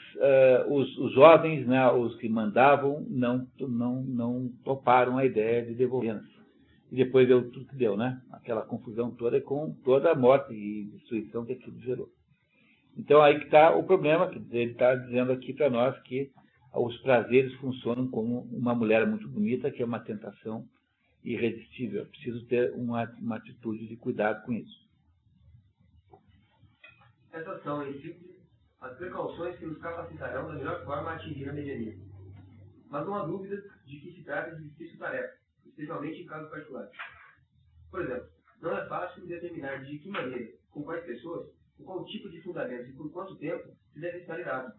os jovens, né, os que mandavam, não toparam a ideia de devolver. E depois deu tudo que deu, né? Aquela confusão toda com toda a morte e destruição que aquilo gerou. Então aí que está o problema, que ele está dizendo aqui para nós que os prazeres funcionam como uma mulher muito bonita, que é uma tentação irresistível. É preciso ter uma atitude de cuidado com isso. Essas são, em síntese, as precauções que nos capacitarão da melhor forma a atingir a mediania. Mas não há dúvida de que se trata de difícil tarefa, especialmente em casos particulares. Por exemplo, não é fácil determinar de que maneira, com quais pessoas, com qual tipo de fundamentos e por quanto tempo se deve estar irado.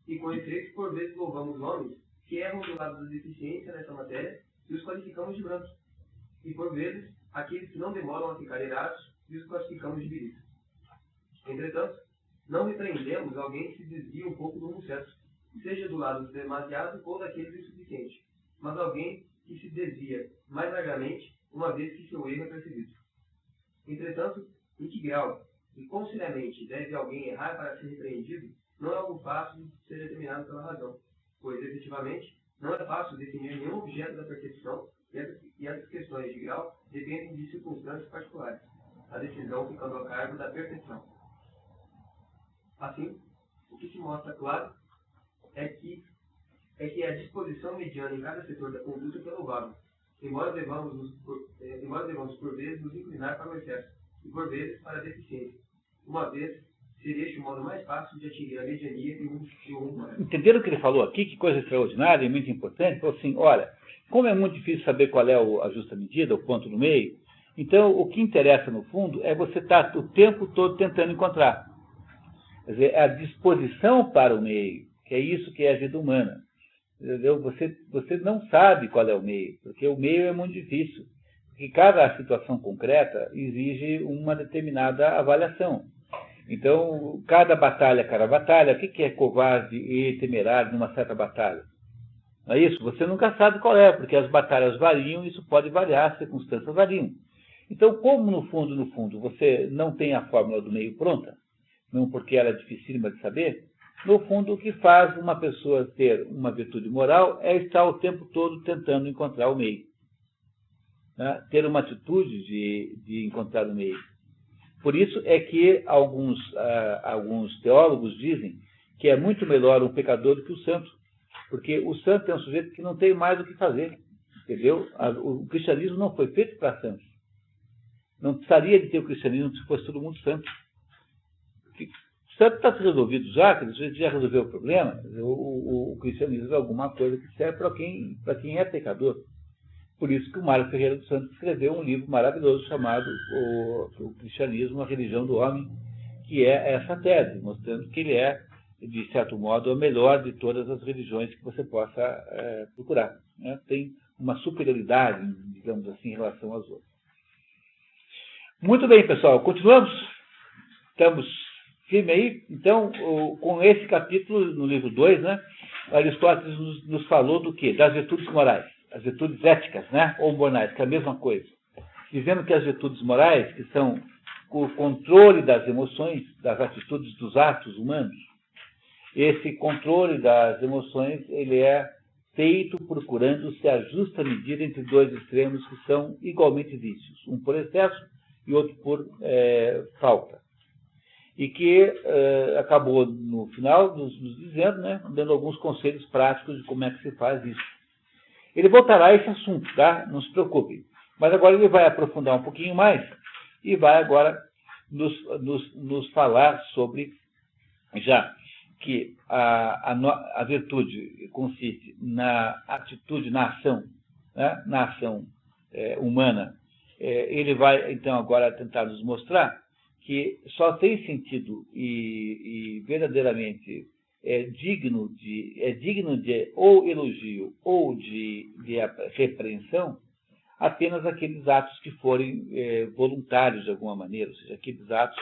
E com efeito, por vezes louvamos homens que erram do lado da deficiência nessa matéria e os qualificamos de brancos. E por vezes, aqueles que não demoram a ficar irados e os classificamos de viris. Entretanto, não repreendemos alguém que se desvia um pouco do rumo certo, seja do lado do demasiado ou daquele do insuficiente, mas alguém que se desvia mais largamente, uma vez que seu erro é percebido. Entretanto, em que grau e quão seriamente deve alguém errar para ser repreendido, não é algo fácil de ser determinado pela razão, pois, efetivamente, não é fácil definir nenhum objeto da percepção e as questões de grau dependem de circunstâncias particulares, a decisão ficando a cargo da percepção. Assim, o que se mostra claro é que a disposição mediana em cada setor da conduta é louvável, embora devamos por vezes nos inclinar para o excesso e por vezes para a deficiência, uma vez ser este o modo mais fácil de atingir a mediania e o rumo correto. Entenderam o que ele falou aqui? Que coisa extraordinária e muito importante. Ele falou assim, olha, como é muito difícil saber qual é a justa medida, o ponto no meio, então o que interessa no fundo é você estar o tempo todo tentando encontrar. Quer dizer, a disposição para o meio, que é isso que é a vida humana. Entendeu? Você não sabe qual é o meio, porque o meio é muito difícil. Porque cada situação concreta exige uma determinada avaliação. Então, cada batalha, o que é covarde e temerário numa certa batalha? Não é isso? Você nunca sabe qual é, porque as batalhas variam e isso pode variar, as circunstâncias variam. Então, como no fundo, você não tem a fórmula do meio pronta, não porque ela é dificílima de saber, no fundo, o que faz uma pessoa ter uma virtude moral é estar o tempo todo tentando encontrar o meio. Né? Ter uma atitude de encontrar o meio. Por isso é que alguns teólogos dizem que é muito melhor um pecador do que o santo. Porque o santo é um sujeito que não tem mais o que fazer. Entendeu? O cristianismo não foi feito para santos. Não precisaria de ter o cristianismo se fosse todo mundo santo. O santo está resolvido já, que a gente já resolveu o problema. O cristianismo é alguma coisa que serve para quem é pecador. Por isso que o Mário Ferreira dos Santos escreveu um livro maravilhoso chamado O Cristianismo, a Religião do Homem, que é essa tese, mostrando que ele é, de certo modo, a melhor de todas as religiões que você possa procurar. Né? Tem uma superioridade, digamos assim, em relação às outras. Muito bem, pessoal. Continuamos? Estamos firme aí? Então, com esse capítulo, no livro 2, né, Aristóteles nos falou do quê? Das virtudes morais. As virtudes éticas, né? Ou morais, que é a mesma coisa. Dizendo que as virtudes morais, que são o controle das emoções, das atitudes, dos atos humanos, esse controle das emoções, ele é feito procurando-se a justa medida entre dois extremos que são igualmente vícios, um por excesso e outro por falta. E que acabou, no final, nos dizendo, né, dando alguns conselhos práticos de como é que se faz isso. Ele voltará a esse assunto, tá? Não se preocupe. Mas agora ele vai aprofundar um pouquinho mais e vai agora nos falar sobre, já que a virtude consiste na atitude, na ação, né? Na ação humana. Ele vai, então, agora tentar nos mostrar que só tem sentido e verdadeiramente digno de ou elogio ou de repreensão apenas aqueles atos que forem voluntários de alguma maneira, ou seja, aqueles atos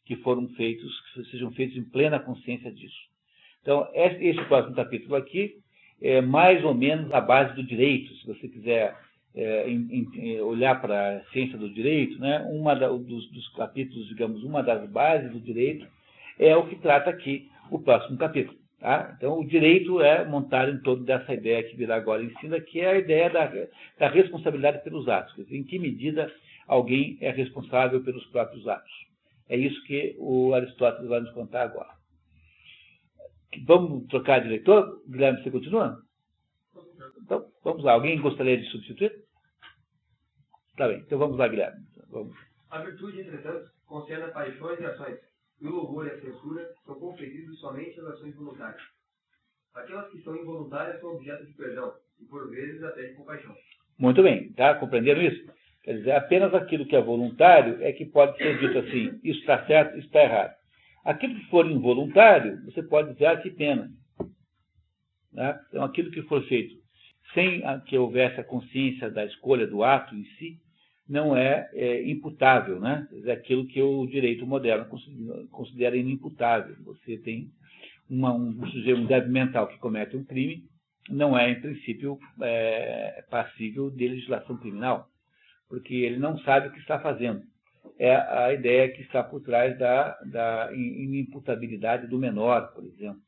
que foram feitos, que sejam feitos em plena consciência disso. Então, esse próximo capítulo aqui é mais ou menos a base do direito, se você quiser olhar para a ciência do direito, né? Dos capítulos, digamos, uma das bases do direito é o que trata aqui o próximo capítulo. Tá? Então, o direito é montado em torno dessa ideia que virá agora em cima, que é a ideia da responsabilidade pelos atos. Quer dizer, em que medida alguém é responsável pelos próprios atos. É isso que o Aristóteles vai nos contar agora. Vamos trocar de leitor? Guilherme, você continua? Então, vamos lá. Alguém gostaria de substituir? Tá bem. Então, vamos lá, Guilherme. Vamos. A virtude, entretanto, concerne a paixões e ações. E o louvor e a censura são conferidos somente às ações voluntárias. Aquelas que são involuntárias são objeto de perdão, e por vezes até de compaixão. Muito bem, tá? Compreenderam isso? Quer dizer, apenas aquilo que é voluntário é que pode ser dito assim, isso está certo, isso está errado. Aquilo que for involuntário, você pode dizer, que pena. Né? Então, aquilo que for feito sem que houvesse a consciência da escolha do ato em si, não é imputável, né? É aquilo que o direito moderno considera inimputável. Você tem um débil mental que comete um crime, não é, em princípio, passível de legislação criminal, porque ele não sabe o que está fazendo. É a ideia que está por trás da inimputabilidade do menor, por exemplo.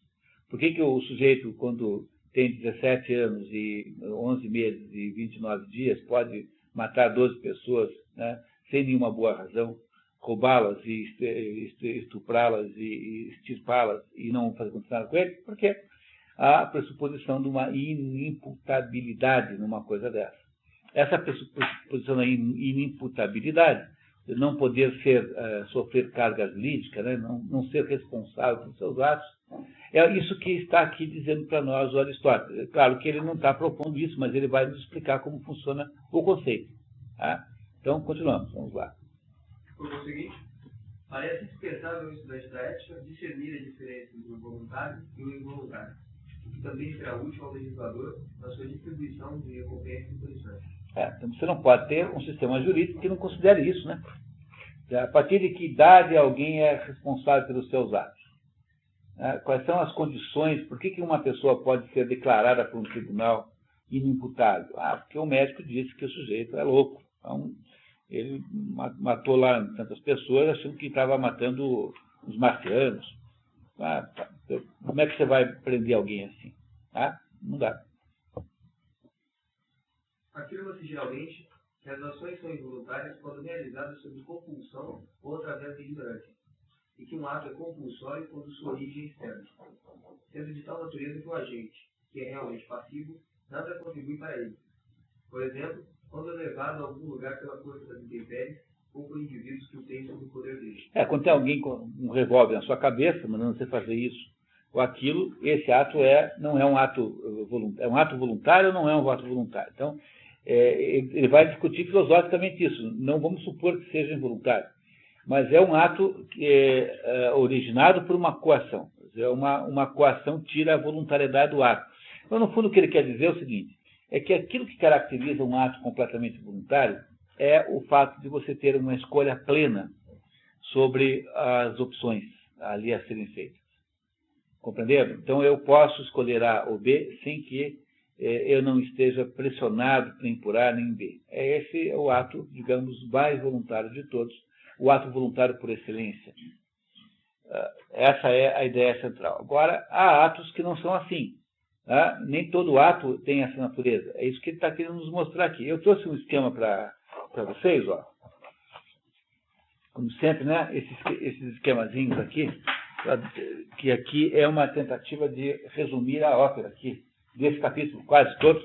Por que o sujeito, quando tem 17 anos e 11 meses e 29 dias, pode matar 12 pessoas, né, sem nenhuma boa razão, roubá-las e estuprá-las e extirpá-las e não fazer nada com ele? Porque há a pressuposição de uma inimputabilidade numa coisa dessa. Essa pressuposição da inimputabilidade, de não poder sofrer carga jurídica, né, não ser responsável pelos seus atos, é isso que está aqui dizendo para nós o Aristóteles. É claro que ele não está propondo isso, mas ele vai nos explicar como funciona o conceito. Tá? Então, continuamos. Vamos lá. Por conseguinte, parece indispensável ao estudante da ética discernir a diferença entre o voluntário e o involuntário, o que também será útil ao legislador na sua distribuição de recompensas e punições. Então você não pode ter um sistema jurídico que não considere isso, né? A partir de que idade alguém é responsável pelos seus atos? Quais são as condições? Por que uma pessoa pode ser declarada por um tribunal inimputável? Porque o médico disse que o sujeito é louco. Então, ele matou lá tantas pessoas achando que estava matando os marcianos. Como é que você vai prender alguém assim? Não dá. Afirma-se geralmente que as ações são involuntárias quando realizadas sob compulsão ou através da ignorância, e que um ato é compulsório quando sua origem é externa, sendo de tal natureza que o agente, que é realmente passivo, nada contribui para ele. Por exemplo, quando é levado a algum lugar pela força das intempéries, ou por indivíduos que o têm sob o poder dele. Quando tem alguém com um revólver na sua cabeça, mandando você fazer isso ou aquilo, esse ato não é um ato voluntário. É um ato voluntário ou não é um ato voluntário? Então, ele vai discutir filosoficamente isso. Não vamos supor que seja involuntário. Mas é um ato que é originado por uma coação. Uma coação tira a voluntariedade do ato. Então, no fundo, o que ele quer dizer é o seguinte, é que aquilo que caracteriza um ato completamente voluntário é o fato de você ter uma escolha plena sobre as opções ali a serem feitas. Compreenderam? Então, eu posso escolher A ou B sem que eu não esteja pressionado nem por A nem B. Esse é o ato, digamos, mais voluntário de todos, o ato voluntário por excelência. Essa é a ideia central. Agora, há atos que não são assim. Tá? Nem todo ato tem essa natureza. É isso que ele está querendo nos mostrar aqui. Eu trouxe um esquema para vocês, ó. Como sempre, né? Esses esquemazinhos aqui, que aqui é uma tentativa de resumir a ópera aqui, desse capítulo, quase todo,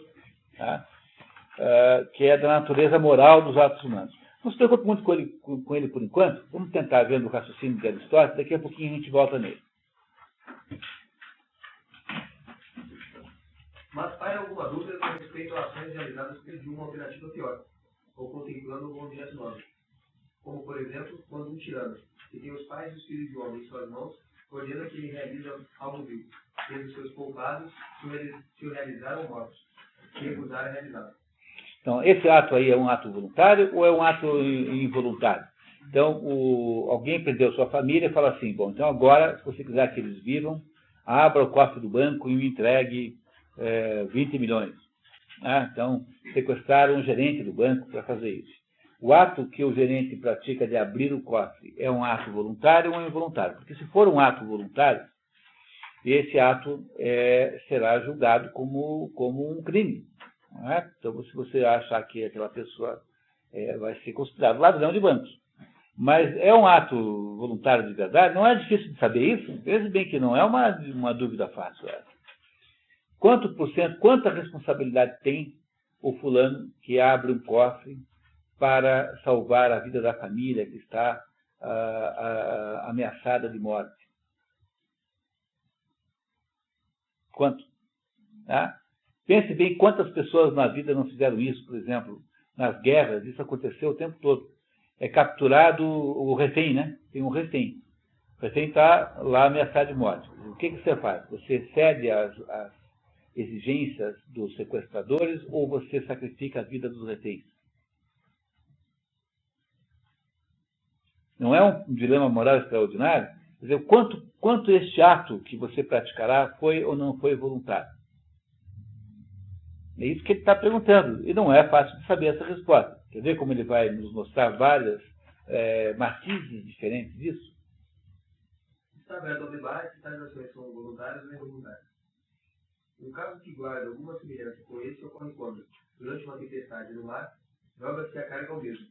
tá? Que é da natureza moral dos atos humanos. Não se preocupe muito com ele por enquanto. Vamos tentar ver o raciocínio de Aristóteles. Daqui a pouquinho a gente volta nele. Mas paira alguma dúvida com respeito a ações realizadas de uma alternativa pior, ou contemplando um objeto nobre. Como, por exemplo, quando um tirano, que tem os pais e os filhos de homem em suas mãos, ordena que ele realize algo vil, tendo seus poupados se o realizaram mortos, e recusar a realizar. Então, esse ato aí é um ato voluntário ou é um ato involuntário? Então, alguém prendeu sua família e fala assim, bom, então agora, se você quiser que eles vivam, abra o cofre do banco e me entregue 20 milhões. Então, sequestraram um gerente do banco para fazer isso. O ato que o gerente pratica de abrir o cofre é um ato voluntário ou involuntário? Porque se for um ato voluntário, esse ato será julgado como um crime. Não é? Então, se você achar que aquela pessoa vai ser considerado ladrão de bancos. Mas é um ato voluntário de verdade? Não é difícil de saber isso? Veja bem que não é uma dúvida fácil essa. Quanta responsabilidade tem o fulano que abre um cofre para salvar a vida da família que está ameaçada de morte? Quanto? Tá? Pense bem quantas pessoas na vida não fizeram isso, por exemplo, nas guerras, isso aconteceu o tempo todo. É capturado o refém, né? Tem um refém. O refém está lá ameaçado de morte. O que você faz? Você cede às exigências dos sequestradores ou você sacrifica a vida dos reféns? Não é um dilema moral extraordinário? Quer dizer, quanto este ato que você praticará foi ou não foi voluntário? É isso que ele está perguntando. E não é fácil de saber essa resposta. Quer ver como ele vai nos mostrar várias matizes diferentes disso? Está aberto ao debate se tais ações são voluntárias ou involuntárias. Um caso que guarda alguma semelhança com esse ocorre quando, durante uma tempestade no mar, joga-se a carga ao mesmo.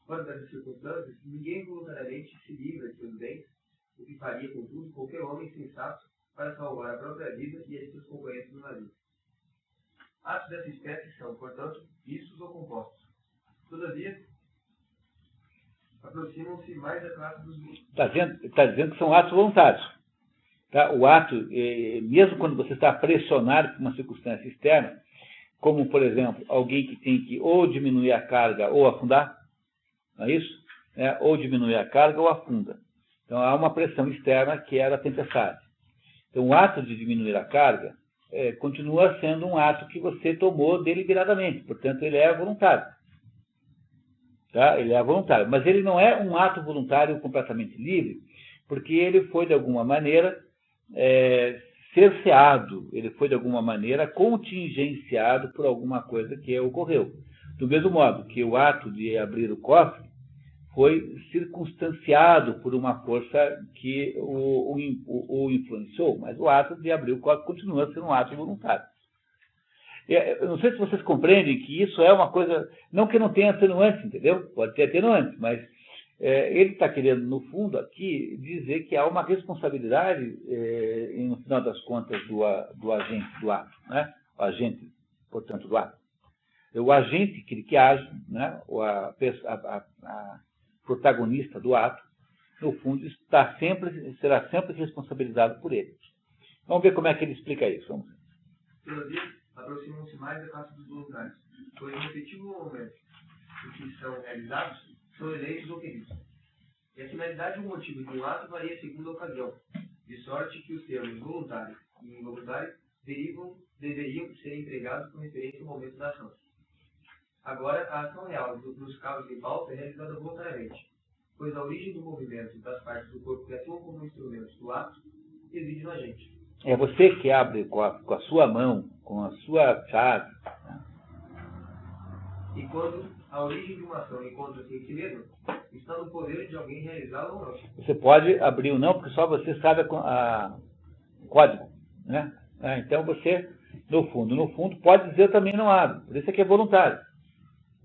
Fora dessas circunstâncias, ninguém voluntariamente se livra de seus bens, o que faria, contudo, qualquer homem sensato para salvar a própria vida e a de seus companheiros no navio. Atos dessa espécie são, portanto, vistos ou compostos. Todavia, aproximam-se mais da classe dos... Está dizendo que são atos voluntários. Tá? O ato, mesmo quando você está pressionado por uma circunstância externa, como, por exemplo, alguém que tem que ou diminuir a carga ou afundar, não é isso? Ou diminuir a carga ou afunda. Então, há uma pressão externa que é a tempestade. Então, o ato de diminuir a carga continua sendo um ato que você tomou deliberadamente, portanto, ele é voluntário. Tá? Ele é voluntário, mas ele não é um ato voluntário completamente livre, porque ele foi, de alguma maneira, cerceado, ele foi, de alguma maneira, contingenciado por alguma coisa que ocorreu. Do mesmo modo que o ato de abrir o cofre foi circunstanciado por uma força que o influenciou, mas o ato de abrir o cofre continua sendo um ato voluntário. Eu não sei se vocês compreendem que isso é uma coisa, não que não tenha atenuante, entendeu? Pode ter atenuante, mas ele está querendo, no fundo, aqui, dizer que há uma responsabilidade, no final das contas, do agente do ato, né? O agente, portanto, do ato. O agente que age, né? protagonista do ato, no fundo, será sempre responsabilizado por ele. Vamos ver como é que ele explica isso. Vamos ver. Todavia, aproximam-se mais da classe dos voluntários, pois no efetivo momento em que são realizados, são eleitos ou queridos. E a finalidade ou motivo de um ato varia segundo a ocasião, de sorte que os termos voluntário e involuntário deveriam ser empregados com referência ao momento da ação. Agora, a ação real dos casos em pauta é realizada voluntariamente, pois a origem do movimento das partes do corpo que atuam como instrumentos do ato reside no agente. É você que abre com a sua mão, com a sua chave. Né? E quando a origem de uma ação encontra-se em si mesma, está no poder de alguém realizá-la ou não. Você pode abrir ou não, porque só você sabe o código. Né? Então você, no fundo, pode dizer eu também não abro. Por isso é que é voluntário.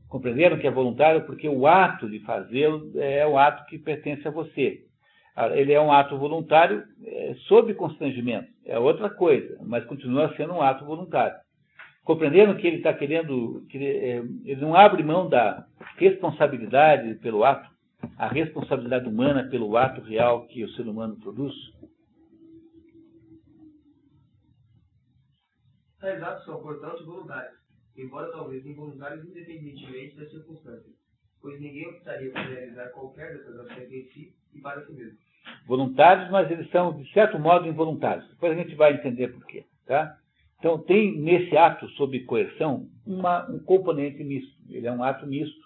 Compreenderam que é voluntário? Porque o ato de fazê-lo é o ato que pertence a você. Ele é um ato voluntário sob constrangimento. É outra coisa, mas continua sendo um ato voluntário. Compreenderam que ele está querendo... ele não abre mão da responsabilidade pelo ato, a responsabilidade humana pelo ato real que o ser humano produz? Tais atos são, portanto, voluntários, embora talvez involuntários independentemente das circunstâncias, pois ninguém optaria por realizar qualquer dessas ações em si e para si mesmo. Voluntários, mas eles são, de certo modo, involuntários. Depois a gente vai entender por quê. Tá? Então, tem nesse ato sob coerção um componente misto. Ele é um ato misto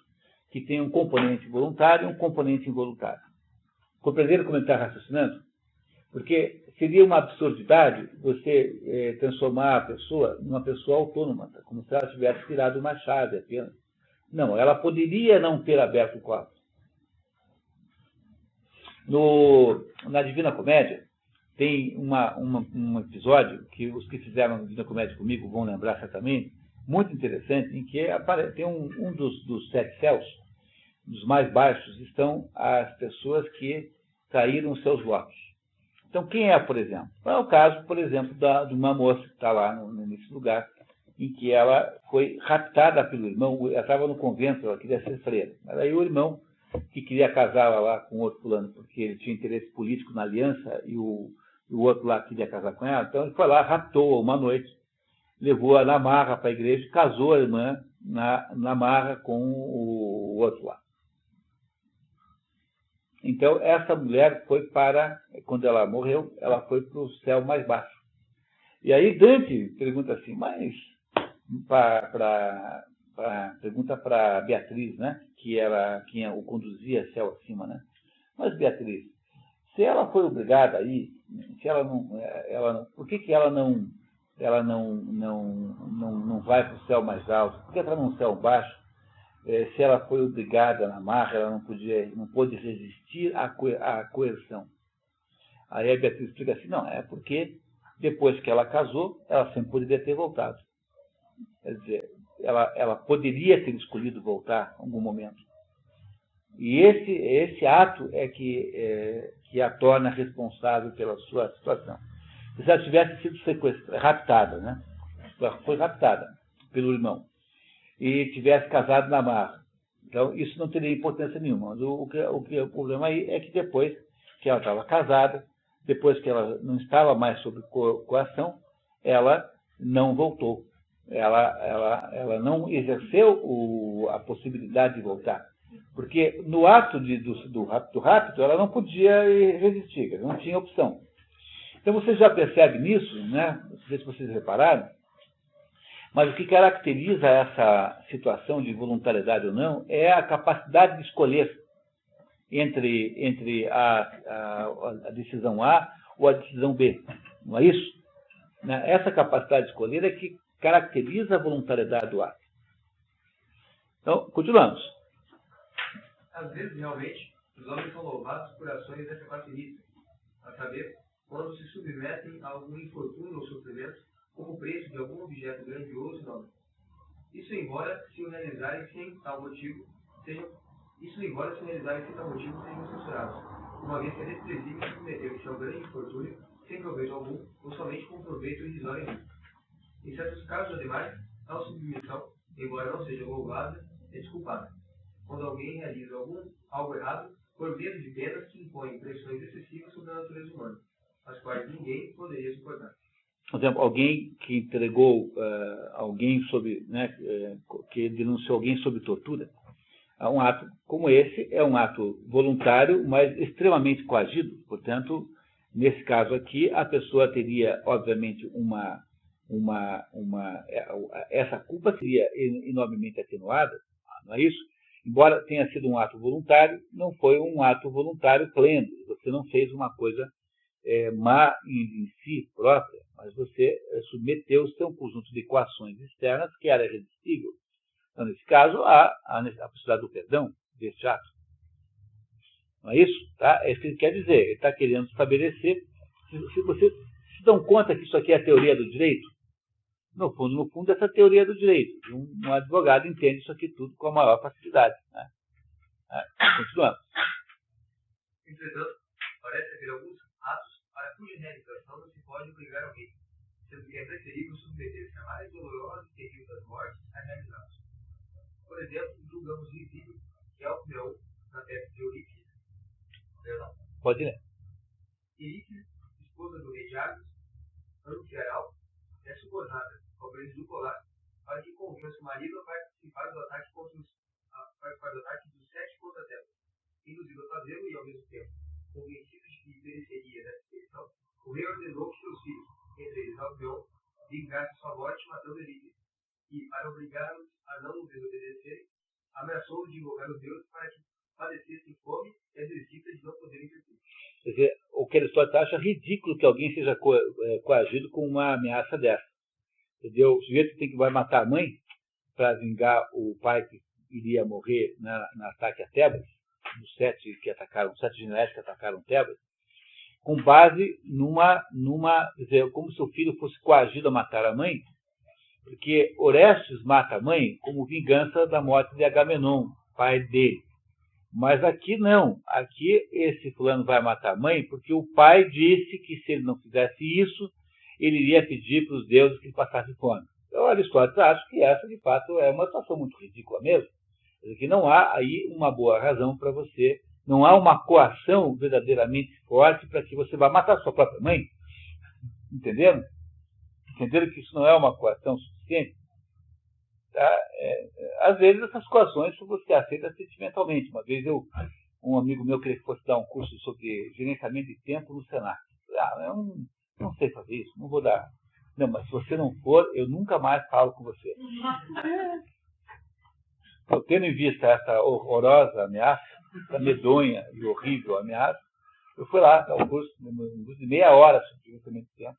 que tem um componente voluntário e um componente involuntário. Compreenderam como ele está raciocinando? Porque seria uma absurdidade você transformar a pessoa numa pessoa autônoma, como se ela tivesse tirado uma chave apenas. Não, ela poderia não ter aberto o copo. Na Divina Comédia, tem um episódio que os que fizeram a Divina Comédia comigo vão lembrar certamente, muito interessante, em que tem um dos 7 céus, dos mais baixos, estão as pessoas que traíram seus votos. Então, quem é, por exemplo? É o caso, por exemplo, de uma moça que está lá nesse lugar, em que ela foi raptada pelo irmão, ela estava no convento, ela queria ser freira. Mas aí o irmão, que queria casar lá com outro fulano, porque ele tinha interesse político na aliança, e o outro lá queria casar com ela, então ele foi lá, raptou-a uma noite, levou-a na marra para a igreja, casou a irmã na marra com o outro lá. Então, essa mulher foi quando ela morreu, ela foi para o céu mais baixo. E aí Dante pergunta assim, mas, pergunta para Beatriz, né, que era quem o conduzia céu acima, né? Mas Beatriz, se ela foi obrigada a ir, se ela não, por que ela não vai para o céu mais alto? Por que ela não no céu baixo? Se ela foi obrigada na marra, ela não pôde resistir à coerção. Aí a Beatriz explica assim, não, é porque depois que ela casou, ela sempre poderia ter voltado. Quer dizer, ela poderia ter escolhido voltar em algum momento. E esse ato é que a torna responsável pela sua situação. Se ela tivesse sido raptada, né? Ela foi raptada pelo irmão. E tivesse casado na marra. Então, isso não teria importância nenhuma. O problema aí é que depois que ela estava casada, depois que ela não estava mais sob coação, ela não voltou. Ela não exerceu a possibilidade de voltar. Porque no ato do rapto, ela não podia resistir, não tinha opção. Então, você já percebe nisso, né? Não sei se vocês repararam, mas o que caracteriza essa situação de voluntariedade ou não é a capacidade de escolher entre a decisão A ou a decisão B. Não é isso? Essa capacidade de escolher é que caracteriza a voluntariedade do ato. Então, continuamos. Às vezes, realmente, os homens são louvados por ações dessa classe mista, a saber, quando se submetem a algum infortúnio ou sofrimento, como preço de algum objeto grandioso e nobre. Isso embora se o realizarem sem tal motivo sejam censurados, uma vez que é desprezível submeter-se a um grande infortúnio sem proveito algum, ou somente com proveito irrisório. Em certos casos, ademais, tal submissão, embora não seja louvada, é desculpada. quando alguém realiza algo errado por medo de penas que impõem pressões excessivas sobre a natureza humana, as quais ninguém poderia suportar. Por exemplo, alguém que entregou alguém sob, né, que denunciou alguém sob tortura. Um ato como esse é um ato voluntário, mas extremamente coagido. Portanto, nesse caso aqui, a pessoa teria, obviamente, essa culpa seria enormemente atenuada, não é isso? Embora tenha sido um ato voluntário, não foi um ato voluntário pleno. Você não fez uma coisa má em si própria, mas você submeteu-se a um conjunto de coações externas que era irresistível. Então, nesse caso, há a possibilidade do perdão desse ato. Não é isso? Tá? É isso que ele quer dizer. Ele está querendo estabelecer. Se vocês se dão conta que isso aqui é a teoria do direito, no fundo, essa teoria do direito. Um advogado entende isso aqui tudo com a maior facilidade. Né? Continuando. Entretanto, parece haver alguns atos para cuja realização não se pode obrigar alguém, sendo que é preferível submeter-se a mais dolorosas e terríveis mortes a realizá-los. Por exemplo, julgamos visível que a opinião na tese de Eurípides, Pode ler. Eurípides, esposa do rei de Argos, anunciará é subornada ao preço do colar para que convença o marido a participar do ataque dos 7 contra a terra, induzido a fazê-lo e, ao mesmo tempo, convencido de que pereceria nessa expedição, o rei ordenou que seus filhos, entre eles Alcmeon, vingassem sua morte matando Eurípides, e, para obrigá-los a não o desobedecerem, ameaçou-os de invocar os deuses para que padecessem fome e a desdita de não poderem cumprir. Quer dizer, o que Aristóteles acha ridículo que alguém seja coagido com uma ameaça dessa. Entendeu? O sujeito vai matar a mãe para vingar o pai que iria morrer no ataque a Tebas, os 7 generais que atacaram Tebas, com base quer dizer, como se o filho fosse coagido a matar a mãe, porque Orestes mata a mãe como vingança da morte de Agamenon, pai dele. Mas aqui não. Aqui esse fulano vai matar a mãe porque o pai disse que se ele não fizesse isso, ele iria pedir para os deuses que ele passasse fome. Então, Aristóteles acha que essa, de fato, é uma situação muito ridícula mesmo. Que não há aí uma boa razão para você, não há uma coação verdadeiramente forte para que você vá matar sua própria mãe. Entenderam? Entenderam que isso não é uma coação suficiente? Tá? Às vezes essas coações você aceita sentimentalmente. Uma vez um amigo meu queria que fosse dar um curso sobre gerenciamento de tempo no Senac. Eu não sei fazer isso, não vou dar. Não, mas se você não for, eu nunca mais falo com você. Então, tendo em vista essa horrorosa ameaça, essa medonha e horrível ameaça, eu fui lá dar um curso de meia hora sobre gerenciamento de tempo,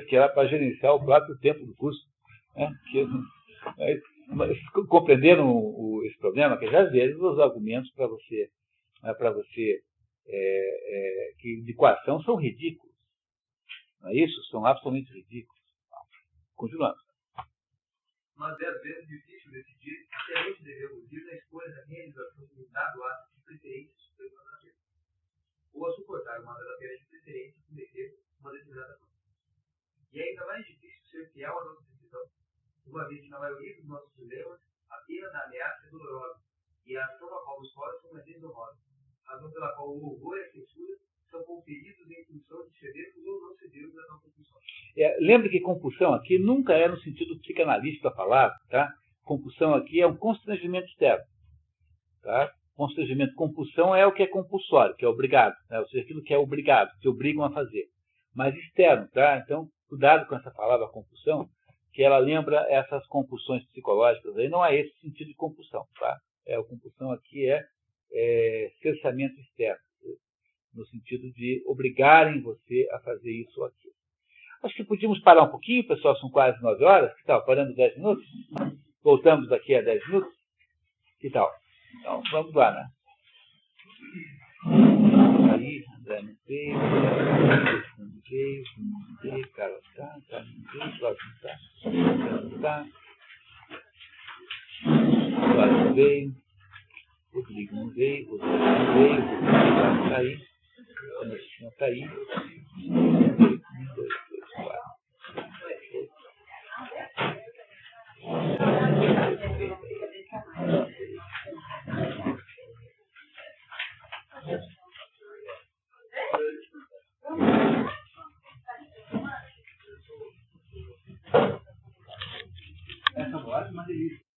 que era para gerenciar o próprio tempo do curso. Né? Mas compreenderam esse problema? Que às vezes os argumentos para você que de coação são ridículos. Não é isso? São absolutamente ridículos. Continuando. Mas é às vezes difícil decidir se a gente devemos ir na escolha da realização de um dado ato de preferência suprema da vida, ou a suportar uma das penas de preferência e cometer uma determinada coisa. E é ainda mais difícil ser fiel à nossa decisão, uma vez que na maioria dos nossos dilemas a pena da ameaça é dolorosa e a ação a qual nos fora são mais desonrosas, razão pela qual o louvor e a censura são conferidos em função de cedermos ou não cedermos a nossa compulsão. Lembre que compulsão aqui nunca é no sentido psicanalítico da palavra, tá? Compulsão aqui é um constrangimento externo, tá? Constrangimento, compulsão é o que é compulsório, que é obrigado, né? Ou seja, aquilo que é obrigado, que obrigam a fazer, mas externo, tá? Então, cuidado com essa palavra compulsão, que ela lembra essas compulsões psicológicas, aí não é esse sentido de compulsão, tá? A compulsão aqui é cerceamento externo, no sentido de obrigarem você a fazer isso ou aquilo. Acho que podíamos parar um pouquinho, pessoal, são quase 9 horas, que tal? Parando 10 minutos? Voltamos daqui a 10 minutos? Que tal? Então, vamos lá, né? Aí, André não veio, não veio, Carlos tá, não veio, Cláudio não tá, Cláudio não veio, Rodrigo não veio, o Rodrigo tá aí, a Nestinha tá aí, 1, 2, 3, 4. quase uma delícia.